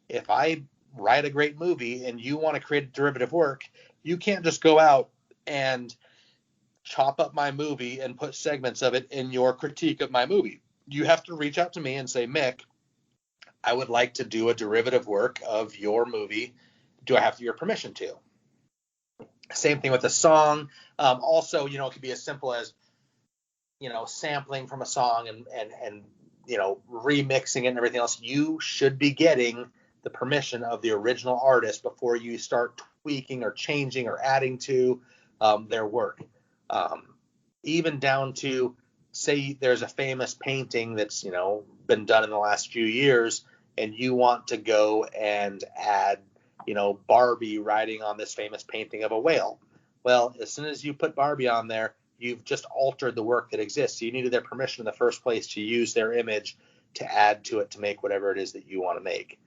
if I write a great movie and you want to create a derivative work, you can't just go out and chop up my movie and put segments of it in your critique of my movie. You have to reach out to me and say, Mick, I would like to do a derivative work of your movie. Do I have your permission to? Same thing with the song. Also, it could be as simple as, sampling from a song and remixing it and everything else. You should be getting the permission of the original artist before you start tweaking or changing or adding to their work. Even down to, say there's a famous painting that's, been done in the last few years, and you want to go and add, Barbie riding on this famous painting of a whale. Well, as soon as you put Barbie on there, you've just altered the work that exists. So you needed their permission in the first place to use their image to add to it to make whatever it is that you want to make.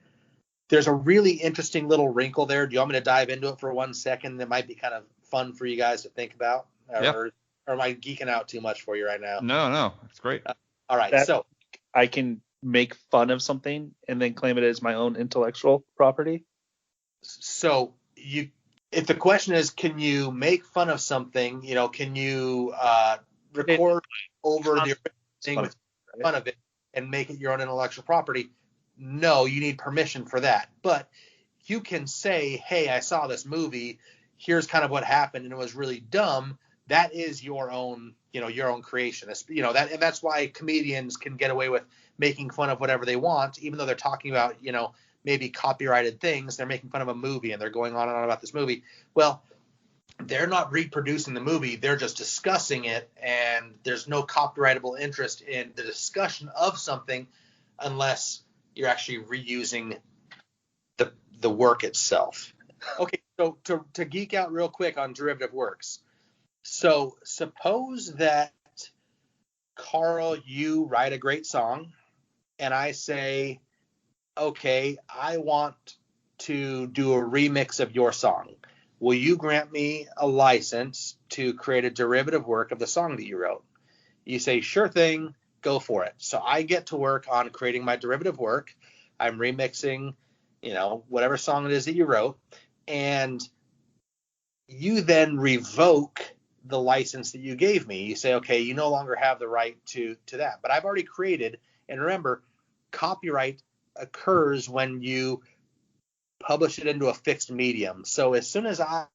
There's a really interesting little wrinkle there. Do you want me to dive into it for 1 second? That might be kind of fun for you guys to think about. Or am I geeking out too much for you right now? No, it's great. All right. So I can make fun of something and then claim it as my own intellectual property. So if the question is, can you make fun of something? Can you record over the thing with fun of it and make it your own intellectual property? No, you need permission for that. But you can say, hey, I saw this movie. Here's kind of what happened, and it was really dumb. That is your own, your own creation. And that's why comedians can get away with making fun of whatever they want, even though they're talking about, maybe copyrighted things. They're making fun of a movie and they're going on and on about this movie. Well, they're not reproducing the movie. They're just discussing it, and there's no copyrightable interest in the discussion of something unless you're actually reusing the work itself. Okay, so to geek out real quick on derivative works. So suppose that, Carl, you write a great song, and I say, okay, I want to do a remix of your song. Will you grant me a license to create a derivative work of the song that you wrote? You say, sure thing, go for it. So I get to work on creating my derivative work. I'm remixing, whatever song it is that you wrote, and you then revoke the license that you gave me. You say, okay, you no longer have the right to that. But I've already created, and remember, copyright occurs when you publish it into a fixed medium. So as soon as I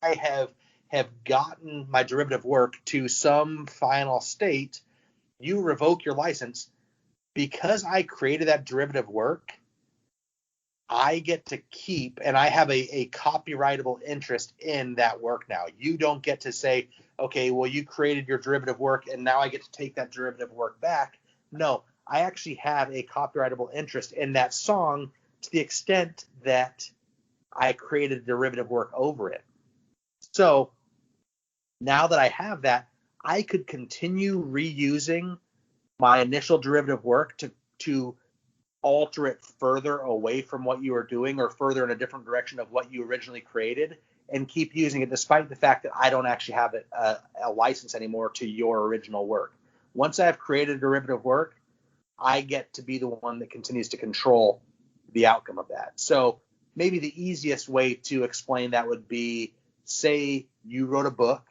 have gotten my derivative work to some final state, you revoke your license. Because I created that derivative work, I get to keep, and I have a copyrightable interest in that work now. You don't get to say, okay, well, you created your derivative work and now I get to take that derivative work back. No, I actually have a copyrightable interest in that song to the extent that I created derivative work over it. So now that I have that, I could continue reusing my initial derivative work to alter it further away from what you were doing or further in a different direction of what you originally created, and keep using it despite the fact that I don't actually have a license anymore to your original work. Once I've created derivative work, I get to be the one that continues to control the outcome of that. So maybe the easiest way to explain that would be, say you wrote a book,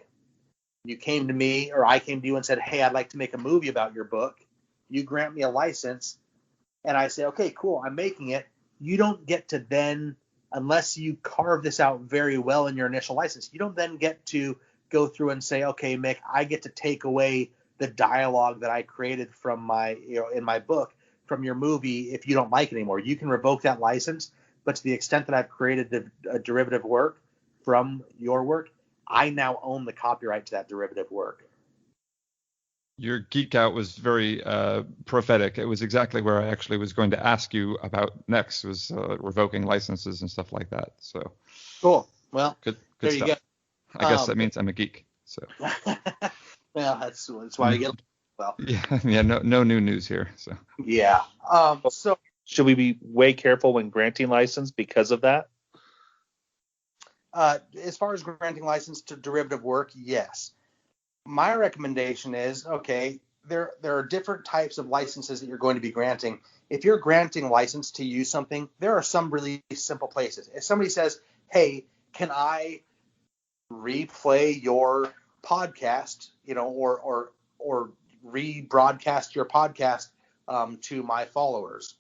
you came to me or I came to you and said, hey, I'd like to make a movie about your book. You grant me a license, and I say, okay, cool, I'm making it. You don't get to then, unless you carve this out very well in your initial license, you don't then get to go through and say, okay, Mick, I get to take away the dialogue that I created from my, in my book from your movie if you don't like it anymore. You can revoke that license, But to the extent that I've created a derivative work from your work, I now own the copyright to that derivative work. Your geek out was very prophetic. It was exactly where I actually was going to ask you about next, was revoking licenses and stuff like that. So cool. Well, good there stuff. you go. I guess that means I'm a geek. So well, that's why you get well. Yeah, no new news here. So yeah. So should we be way careful when granting license because of that? As far as granting license to derivative work, yes. My recommendation is, okay, there are different types of licenses that you're going to be granting. If you're granting license to use something, there are some really simple places. If somebody says, hey, can I replay your podcast, or rebroadcast your podcast to my followers,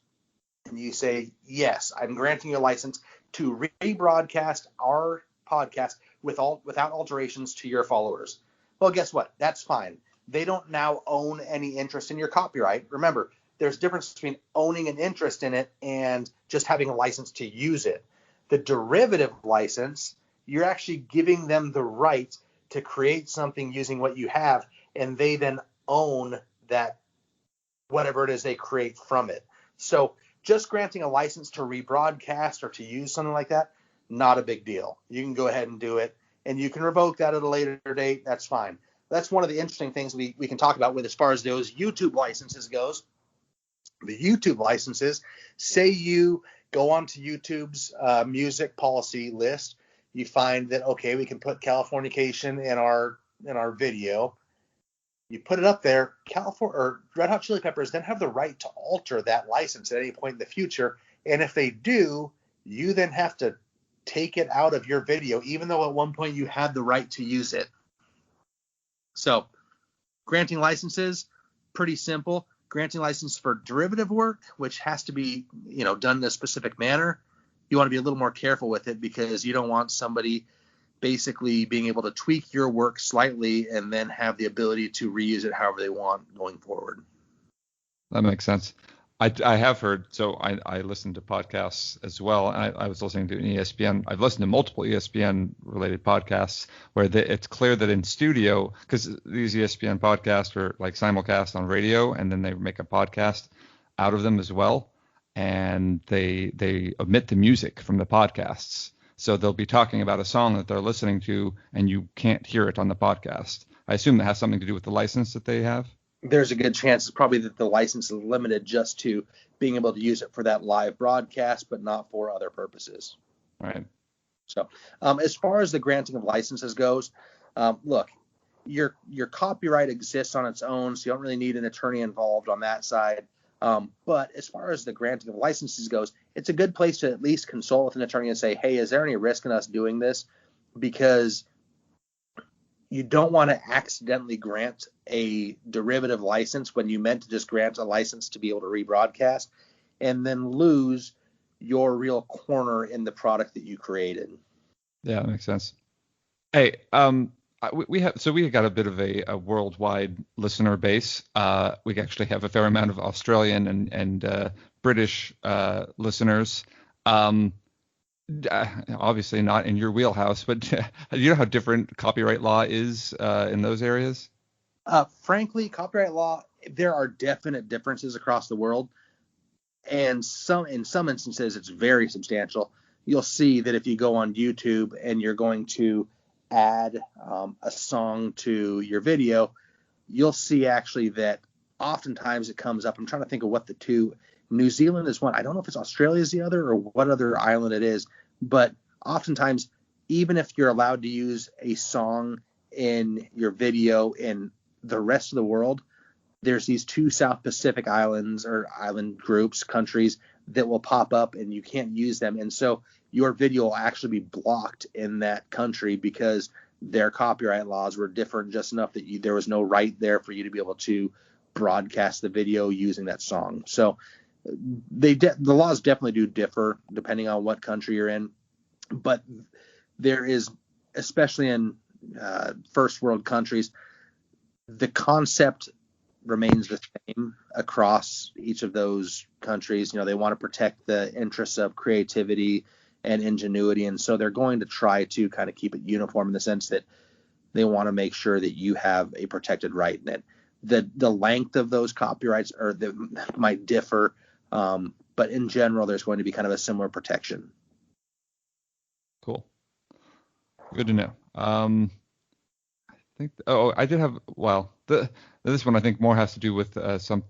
and you say, yes, I'm granting you a license to rebroadcast our podcast without alterations to your followers. Well, guess what? That's fine. They don't now own any interest in your copyright. Remember, there's a difference between owning an interest in it and just having a license to use it. The derivative license, you're actually giving them the right to create something using what you have, and they then own that, whatever it is they create from it. So just granting a license to rebroadcast or to use something like that, not a big deal. You can go ahead and do it, and you can revoke that at a later date. That's fine. That's one of the interesting things we can talk about with as far as those YouTube licenses goes. The YouTube licenses, say you go onto YouTube's music policy list, you find that, okay, we can put Californication in our video. You put it up there, California or Red Hot Chili Peppers then have the right to alter that license at any point in the future. And if they do, you then have to take it out of your video, even though at one point you had the right to use it. So granting licenses, pretty simple. Granting license for derivative work, which has to be, done in a specific manner, you want to be a little more careful with it, because you don't want somebody basically being able to tweak your work slightly and then have the ability to reuse it however they want going forward. that makes sense. I have heard, so I listen to podcasts as well. And I was listening to an ESPN. I've listened to multiple ESPN related podcasts where it's clear that in studio, because these ESPN podcasts are like simulcast on radio, and then they make a podcast out of them as well. And they omit the music from the podcasts. So they'll be talking about a song that they're listening to, and you can't hear it on the podcast. I assume that has something to do with the license that they have. There's a good chance it's probably that the license is limited just to being able to use it for that live broadcast, but not for other purposes. Right. So as far as the granting of licenses goes, look, your copyright exists on its own, so you don't really need an attorney involved on that side. But as far as the granting of licenses goes, it's a good place to at least consult with an attorney and say, hey, is there any risk in us doing this? Because you don't want to accidentally grant a derivative license when you meant to just grant a license to be able to rebroadcast and then lose your real corner in the product that you created. Yeah, that makes sense. Hey, we got a bit of a worldwide listener base. We actually have a fair amount of Australian and British listeners. Obviously not in your wheelhouse, but do you know how different copyright law is in those areas? Frankly, copyright law, there are definite differences across the world, and in some instances it's very substantial. You'll see that if you go on YouTube and you're going to add a song to your video, you'll see actually that oftentimes it comes up. I'm trying to think of what the two. New Zealand is one. I don't know if it's Australia is the other or what other island it is, but oftentimes, even if you're allowed to use a song in your video in the rest of the world, there's these two South Pacific islands or island groups, countries that will pop up and you can't use them. And so your video will actually be blocked in that country because their copyright laws were different just enough that there was no right there for you to be able to broadcast the video using that song. So the laws definitely do differ depending on what country you're in, but there is, especially in first world countries, the concept remains the same across each of those countries. They want to protect the interests of creativity and ingenuity, and so they're going to try to kind of keep it uniform in the sense that they want to make sure that you have a protected right in it. The length of those copyrights might differ, but in general, there's going to be kind of a similar protection. Cool. Good to know. I think. I did have. Well, this one I think more has to do with some.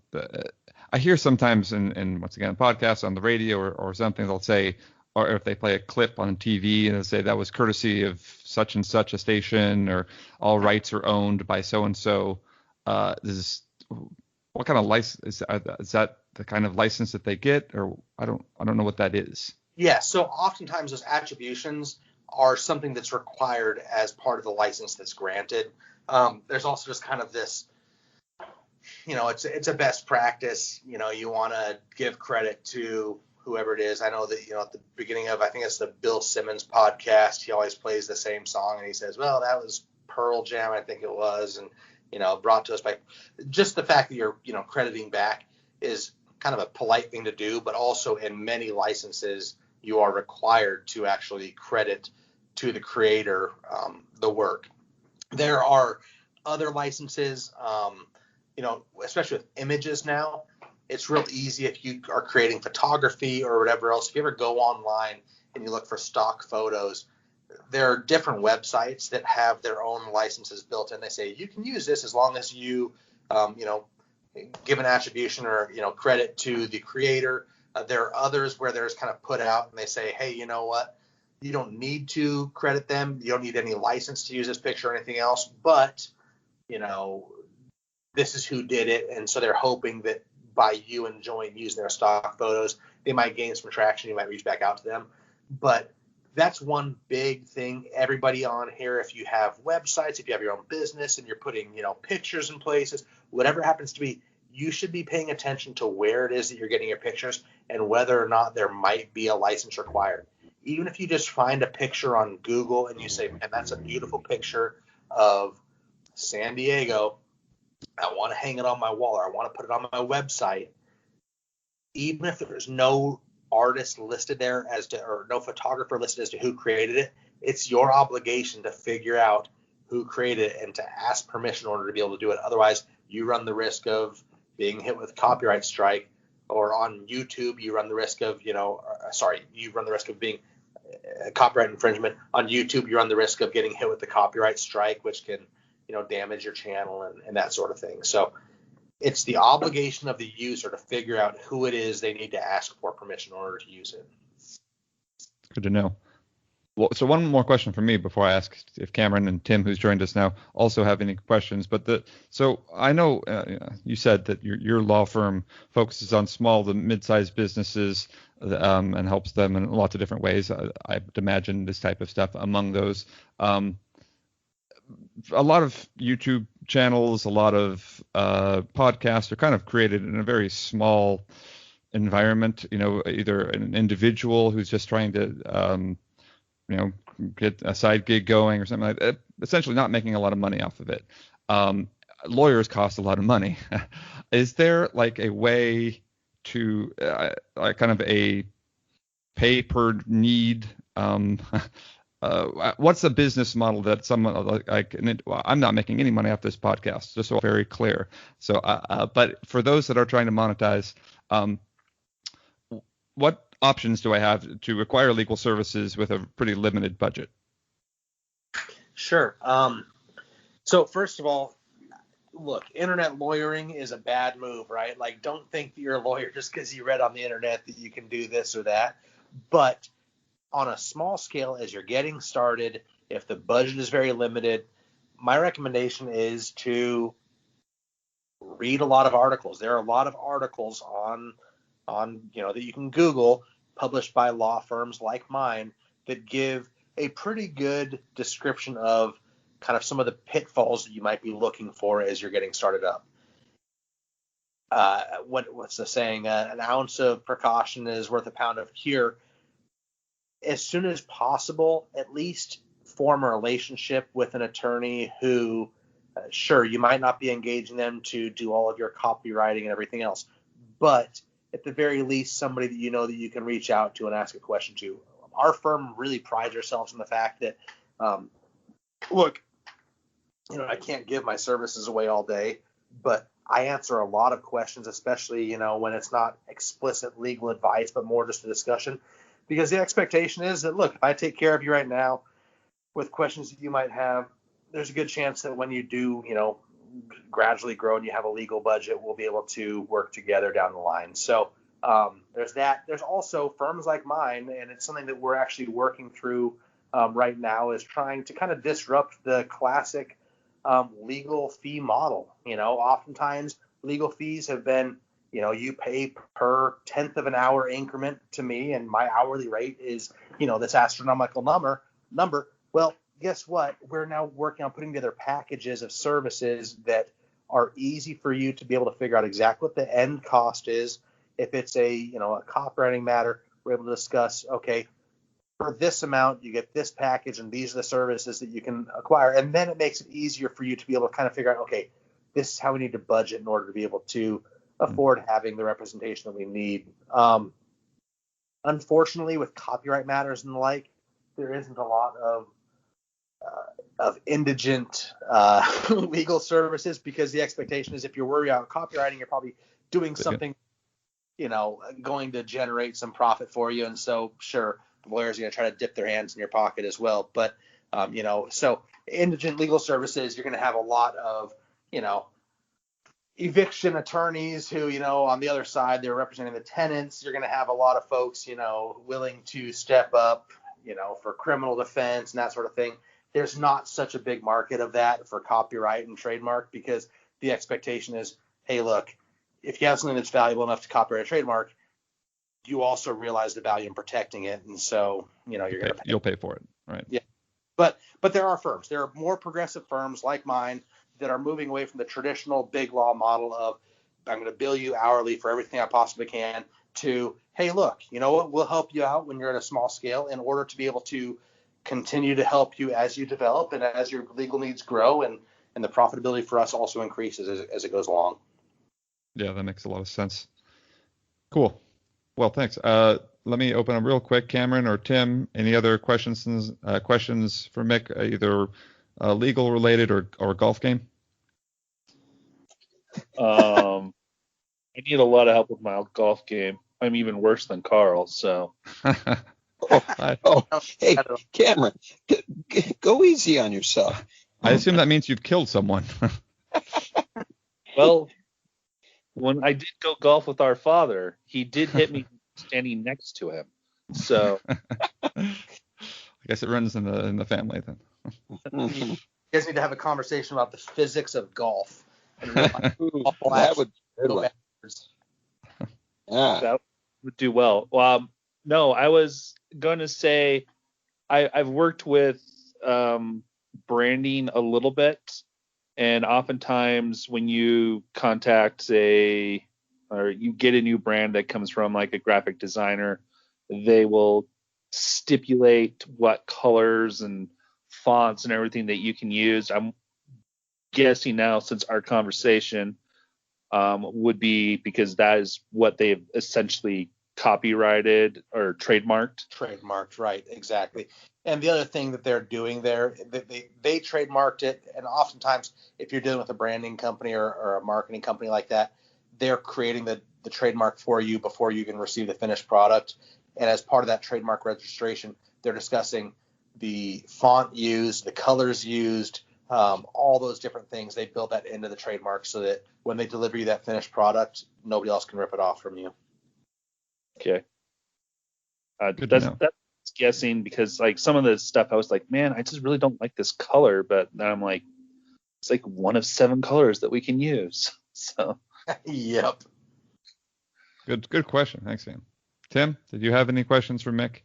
I hear sometimes in once again podcasts on the radio or something they'll say, or if they play a clip on TV and they'll say that was courtesy of such and such a station, or all rights are owned by so and so. What kind of license is that? The kind of license that they get, or I don't know what that is. Yeah, so oftentimes those attributions are something that's required as part of the license that's granted. There's also just kind of this, it's a best practice. You want to give credit to whoever it is. I know that, at the beginning of, I think it's the Bill Simmons podcast, he always plays the same song and he says, well, that was Pearl Jam, I think it was. And, brought to us by just the fact that you're, crediting back is kind of a polite thing to do, but also in many licenses, you are required to actually credit to the creator the work. There are other licenses, especially with images now. It's real easy if you are creating photography or whatever else. If you ever go online and you look for stock photos, there are different websites that have their own licenses built in. They say you can use this as long as you, give an attribution or, credit to the creator. There are others where there's kind of put out and they say, hey, you know what? You don't need to credit them. You don't need any license to use this picture or anything else. But, this is who did it. And so they're hoping that by you enjoying using their stock photos, they might gain some traction. You might reach back out to them. But that's one big thing. Everybody on here, if you have websites, if you have your own business and you're putting, pictures in places, whatever it happens to be, you should be paying attention to where it is that you're getting your pictures and whether or not there might be a license required. Even if you just find a picture on Google and you say, man, that's a beautiful picture of San Diego. I want to hang it on my wall or I want to put it on my website. Even if there's no artist listed there or no photographer listed as to who created it, it's your obligation to figure out who created it and to ask permission in order to be able to do it. Otherwise, you run the risk of being hit with a copyright strike, or on YouTube, you run the risk of, you run the risk of being copyright infringement. On YouTube, you run the risk of getting hit with the copyright strike, which can, damage your channel and that sort of thing. So it's the obligation of the user to figure out who it is they need to ask for permission in order to use it. Good to know. Well, so one more question from me before I ask if Cameron and Tim, who's joined us now, also have any questions. So I know you said that your law firm focuses on small to mid-sized businesses and helps them in lots of different ways. I would imagine this type of stuff among those. A lot of YouTube channels, a lot of podcasts are kind of created in a very small environment. Either an individual who's just trying to get a side gig going or something like that, essentially not making a lot of money off of it. Lawyers cost a lot of money. Is there like a way to kind of a pay per need? What's the business model that someone I'm not making any money off this podcast, just so I'm very clear. So, but for those that are trying to monetize, what options do I have to acquire legal services with a pretty limited budget? Sure. So first of all, look, internet lawyering is a bad move, right? Like, don't think that you're a lawyer just because you read on the internet that you can do this or that. But on a small scale, as you're getting started, if the budget is very limited, my recommendation is to read a lot of articles. There are a lot of articles on that you can Google, published by law firms like mine, that give a pretty good description of kind of some of the pitfalls that you might be looking for as you're getting started up. What's the saying? An ounce of precaution is worth a pound of cure. As soon as possible, at least form a relationship with an attorney who Sure, you might not be engaging them to do all of your copywriting and everything else, but at the very least, somebody that you know that you can reach out to and ask a question to. Our firm really prides ourselves on the fact that, look, I can't give my services away all day, but I answer a lot of questions, especially, when it's not explicit legal advice, but more just a discussion, because the expectation is that, look, if I take care of you right now with questions that you might have, there's a good chance that when you do, gradually grow and you have a legal budget, we'll be able to work together down the line. So there's that. There's also firms like mine, and it's something that we're actually working through right now, is trying to kind of disrupt the classic legal fee model. Oftentimes legal fees have been, you pay per tenth of an hour increment to me, and my hourly rate is, this astronomical number. Well, guess what? We're now working on putting together packages of services that are easy for you to be able to figure out exactly what the end cost is. If it's a copywriting matter, we're able to discuss, okay, for this amount, you get this package, and these are the services that you can acquire. And then it makes it easier for you to be able to kind of figure out, okay, this is how we need to budget in order to be able to afford having the representation that we need. Unfortunately, with copyright matters and the like, there isn't a lot of indigent legal services, because the expectation is if you're worried about copywriting, you're probably doing something, going to generate some profit for you. And so, sure, the lawyers are going to try to dip their hands in your pocket as well. But, so indigent legal services, you're going to have a lot of, eviction attorneys who, on the other side, they're representing the tenants. You're going to have a lot of folks, willing to step up, for criminal defense and that sort of thing. There's not such a big market of that for copyright and trademark, because the expectation is, hey, look, if you have something that's valuable enough to copyright a trademark, you also realize the value in protecting it. And so, you'll pay for it. Right. Yeah. But there are firms. There are more progressive firms like mine that are moving away from the traditional big law model of, I'm going to bill you hourly for everything I possibly can, to, hey, look, you know what? We'll help you out when you're at a small scale in order to be able to continue to help you as you develop and as your legal needs grow, and the profitability for us also increases as it goes along. Yeah, that makes a lot of sense. Cool. Well, thanks. Let me open up real quick. Cameron or Tim, any other questions for Mick, either legal related or golf game? I need a lot of help with my golf game. I'm even worse than Carl, so. Hey, Cameron, go easy on yourself. I assume that means you've killed someone. Well, when I did go golf with our father, he did hit me standing next to him. So I guess it runs in the family then. You guys need to have a conversation about the physics of golf. And that would be good. Yeah. That would do well. No, I was going to say I've worked with branding a little bit, and oftentimes when you contact or you get a new brand that comes from like a graphic designer, they will stipulate what colors and fonts and everything that you can use. I'm guessing now, since our conversation would be because that is what they've essentially copyrighted or trademarked, right, exactly. And the other thing that they're doing there, they trademarked it, and oftentimes if you're dealing with a branding company or a marketing company like that, they're creating the trademark for you before you can receive the finished product. And as part of that trademark registration, they're discussing the font used, the colors used, all those different things. They build that into the trademark so that when they deliver you that finished product, nobody else can rip it off from you. Okay. That's guessing, because like some of the stuff I was like, man, I just really don't like this color, but then I'm like, it's like one of 7 colors that we can use. So. Yep. Good question. Thanks, Sam. Tim, did you have any questions for Mick?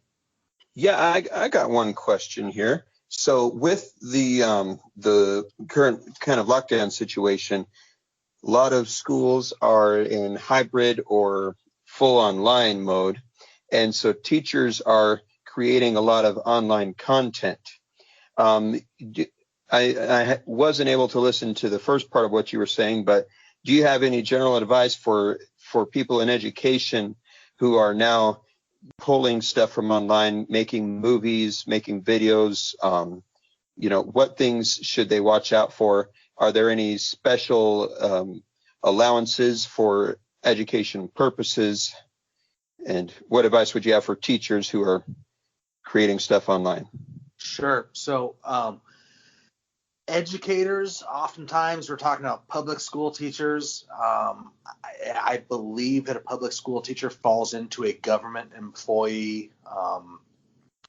Yeah, I got one question here. So with the current kind of lockdown situation, a lot of schools are in hybrid or full online mode, and so teachers are creating a lot of online content. I wasn't able to listen to the first part of what you were saying, but do you have any general advice for people in education who are now pulling stuff from online, making movies, making videos? What things should they watch out for? Are there any special allowances for education purposes? And what advice would you have for teachers who are creating stuff online? Sure. So educators, oftentimes we're talking about public school teachers. I believe that a public school teacher falls into a government employee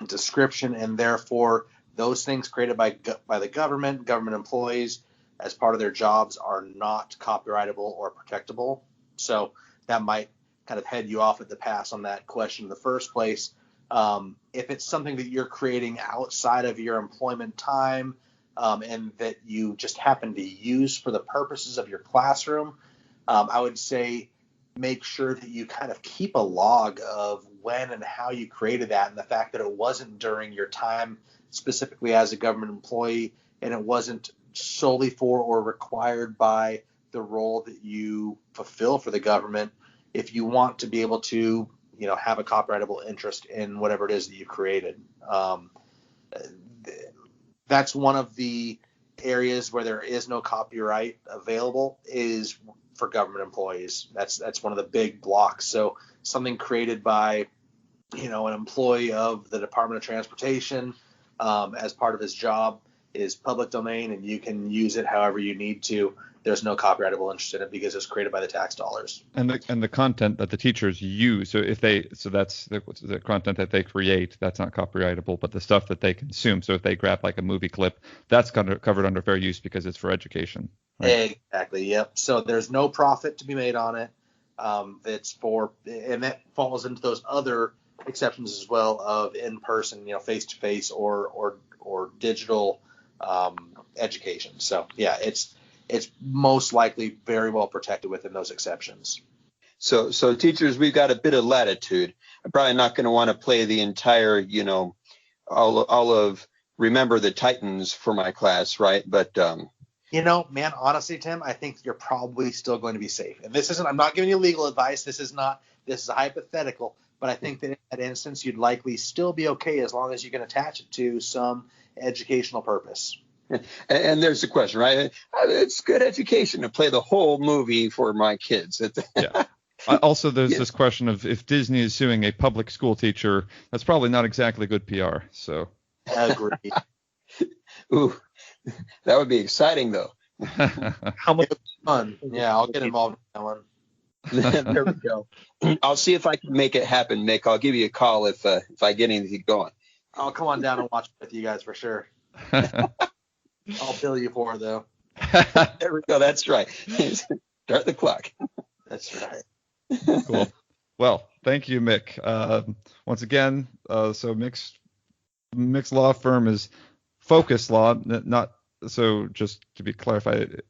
description, and therefore those things created by the government employees as part of their jobs are not copyrightable or protectable. So that might kind of head you off at the pass on that question in the first place. If it's something that you're creating outside of your employment time, and that you just happen to use for the purposes of your classroom, I would say make sure that you kind of keep a log of when and how you created that, and the fact that it wasn't during your time specifically as a government employee, and it wasn't solely for or required by the role that you fulfill for the government. If you want to be able to, have a copyrightable interest in whatever it is that you created. That's one of the areas where there is no copyright available, is for government employees. That's one of the big blocks. So something created by, an employee of the Department of Transportation as part of his job is public domain, and you can use it however you need to. There's no copyrightable interest in it because it's created by the tax dollars. And the content that the teachers use, so that's the content that they create, that's not copyrightable, but the stuff that they consume. So if they grab like a movie clip, that's covered under fair use because it's for education. Right? Exactly. Yep. So there's no profit to be made on it. And that falls into those other exceptions as well of in-person, face-to-face or digital education. So yeah, it's most likely very well protected within those exceptions. So teachers, we've got a bit of latitude. I'm probably not going to want to play the entire, all of Remember the Titans for my class, right? But man, honestly, Tim, I think you're probably still going to be safe. And I'm not giving you legal advice. This is a hypothetical, but I think that in that instance, you'd likely still be okay as long as you can attach it to some educational purpose. And there's the question, right? It's good education to play the whole movie for my kids. Yeah. Also, there's this question of if Disney is suing a public school teacher, that's probably not exactly good PR. So. Agree. Ooh, that would be exciting, though. How much fun? Yeah, I'll get involved in that one. There we go. I'll see if I can make it happen, Mick. I'll give you a call if I get anything going. I'll come on down and watch with you guys for sure. I'll bill you for it, though. There we go. That's right. Start the clock. That's right. Cool. Well, thank you, Mick. Once again, so Mick's law firm is Focus Law, not so just to be clarified,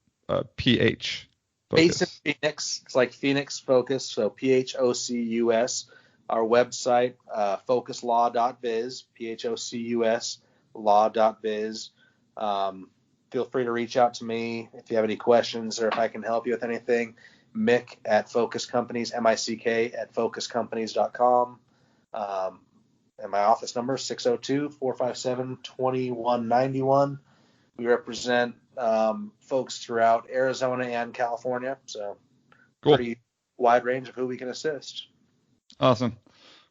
PH. Based in Phoenix. It's like Phoenix Focus, so PHOCUS. Our website, focuslaw.biz, PHOCUS law.biz. Feel free to reach out to me if you have any questions or if I can help you with anything. Mick at Focus Companies, MICK at focuscompanies.com. And my office number is 602-457-2191. We represent folks throughout Arizona and California, so cool. Pretty wide range of who we can assist. Awesome.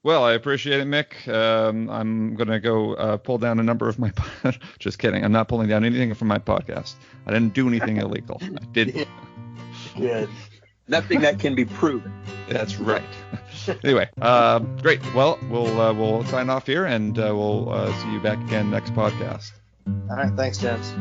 Well, I appreciate it, Mick. I'm going to go pull down a number of my – just kidding. I'm not pulling down anything from my podcast. I didn't do anything illegal. I didn't. Good. Nothing that can be proven. That's right. Anyway, great. Well, we'll sign off here, and we'll see you back again next podcast. All right. Thanks, gents.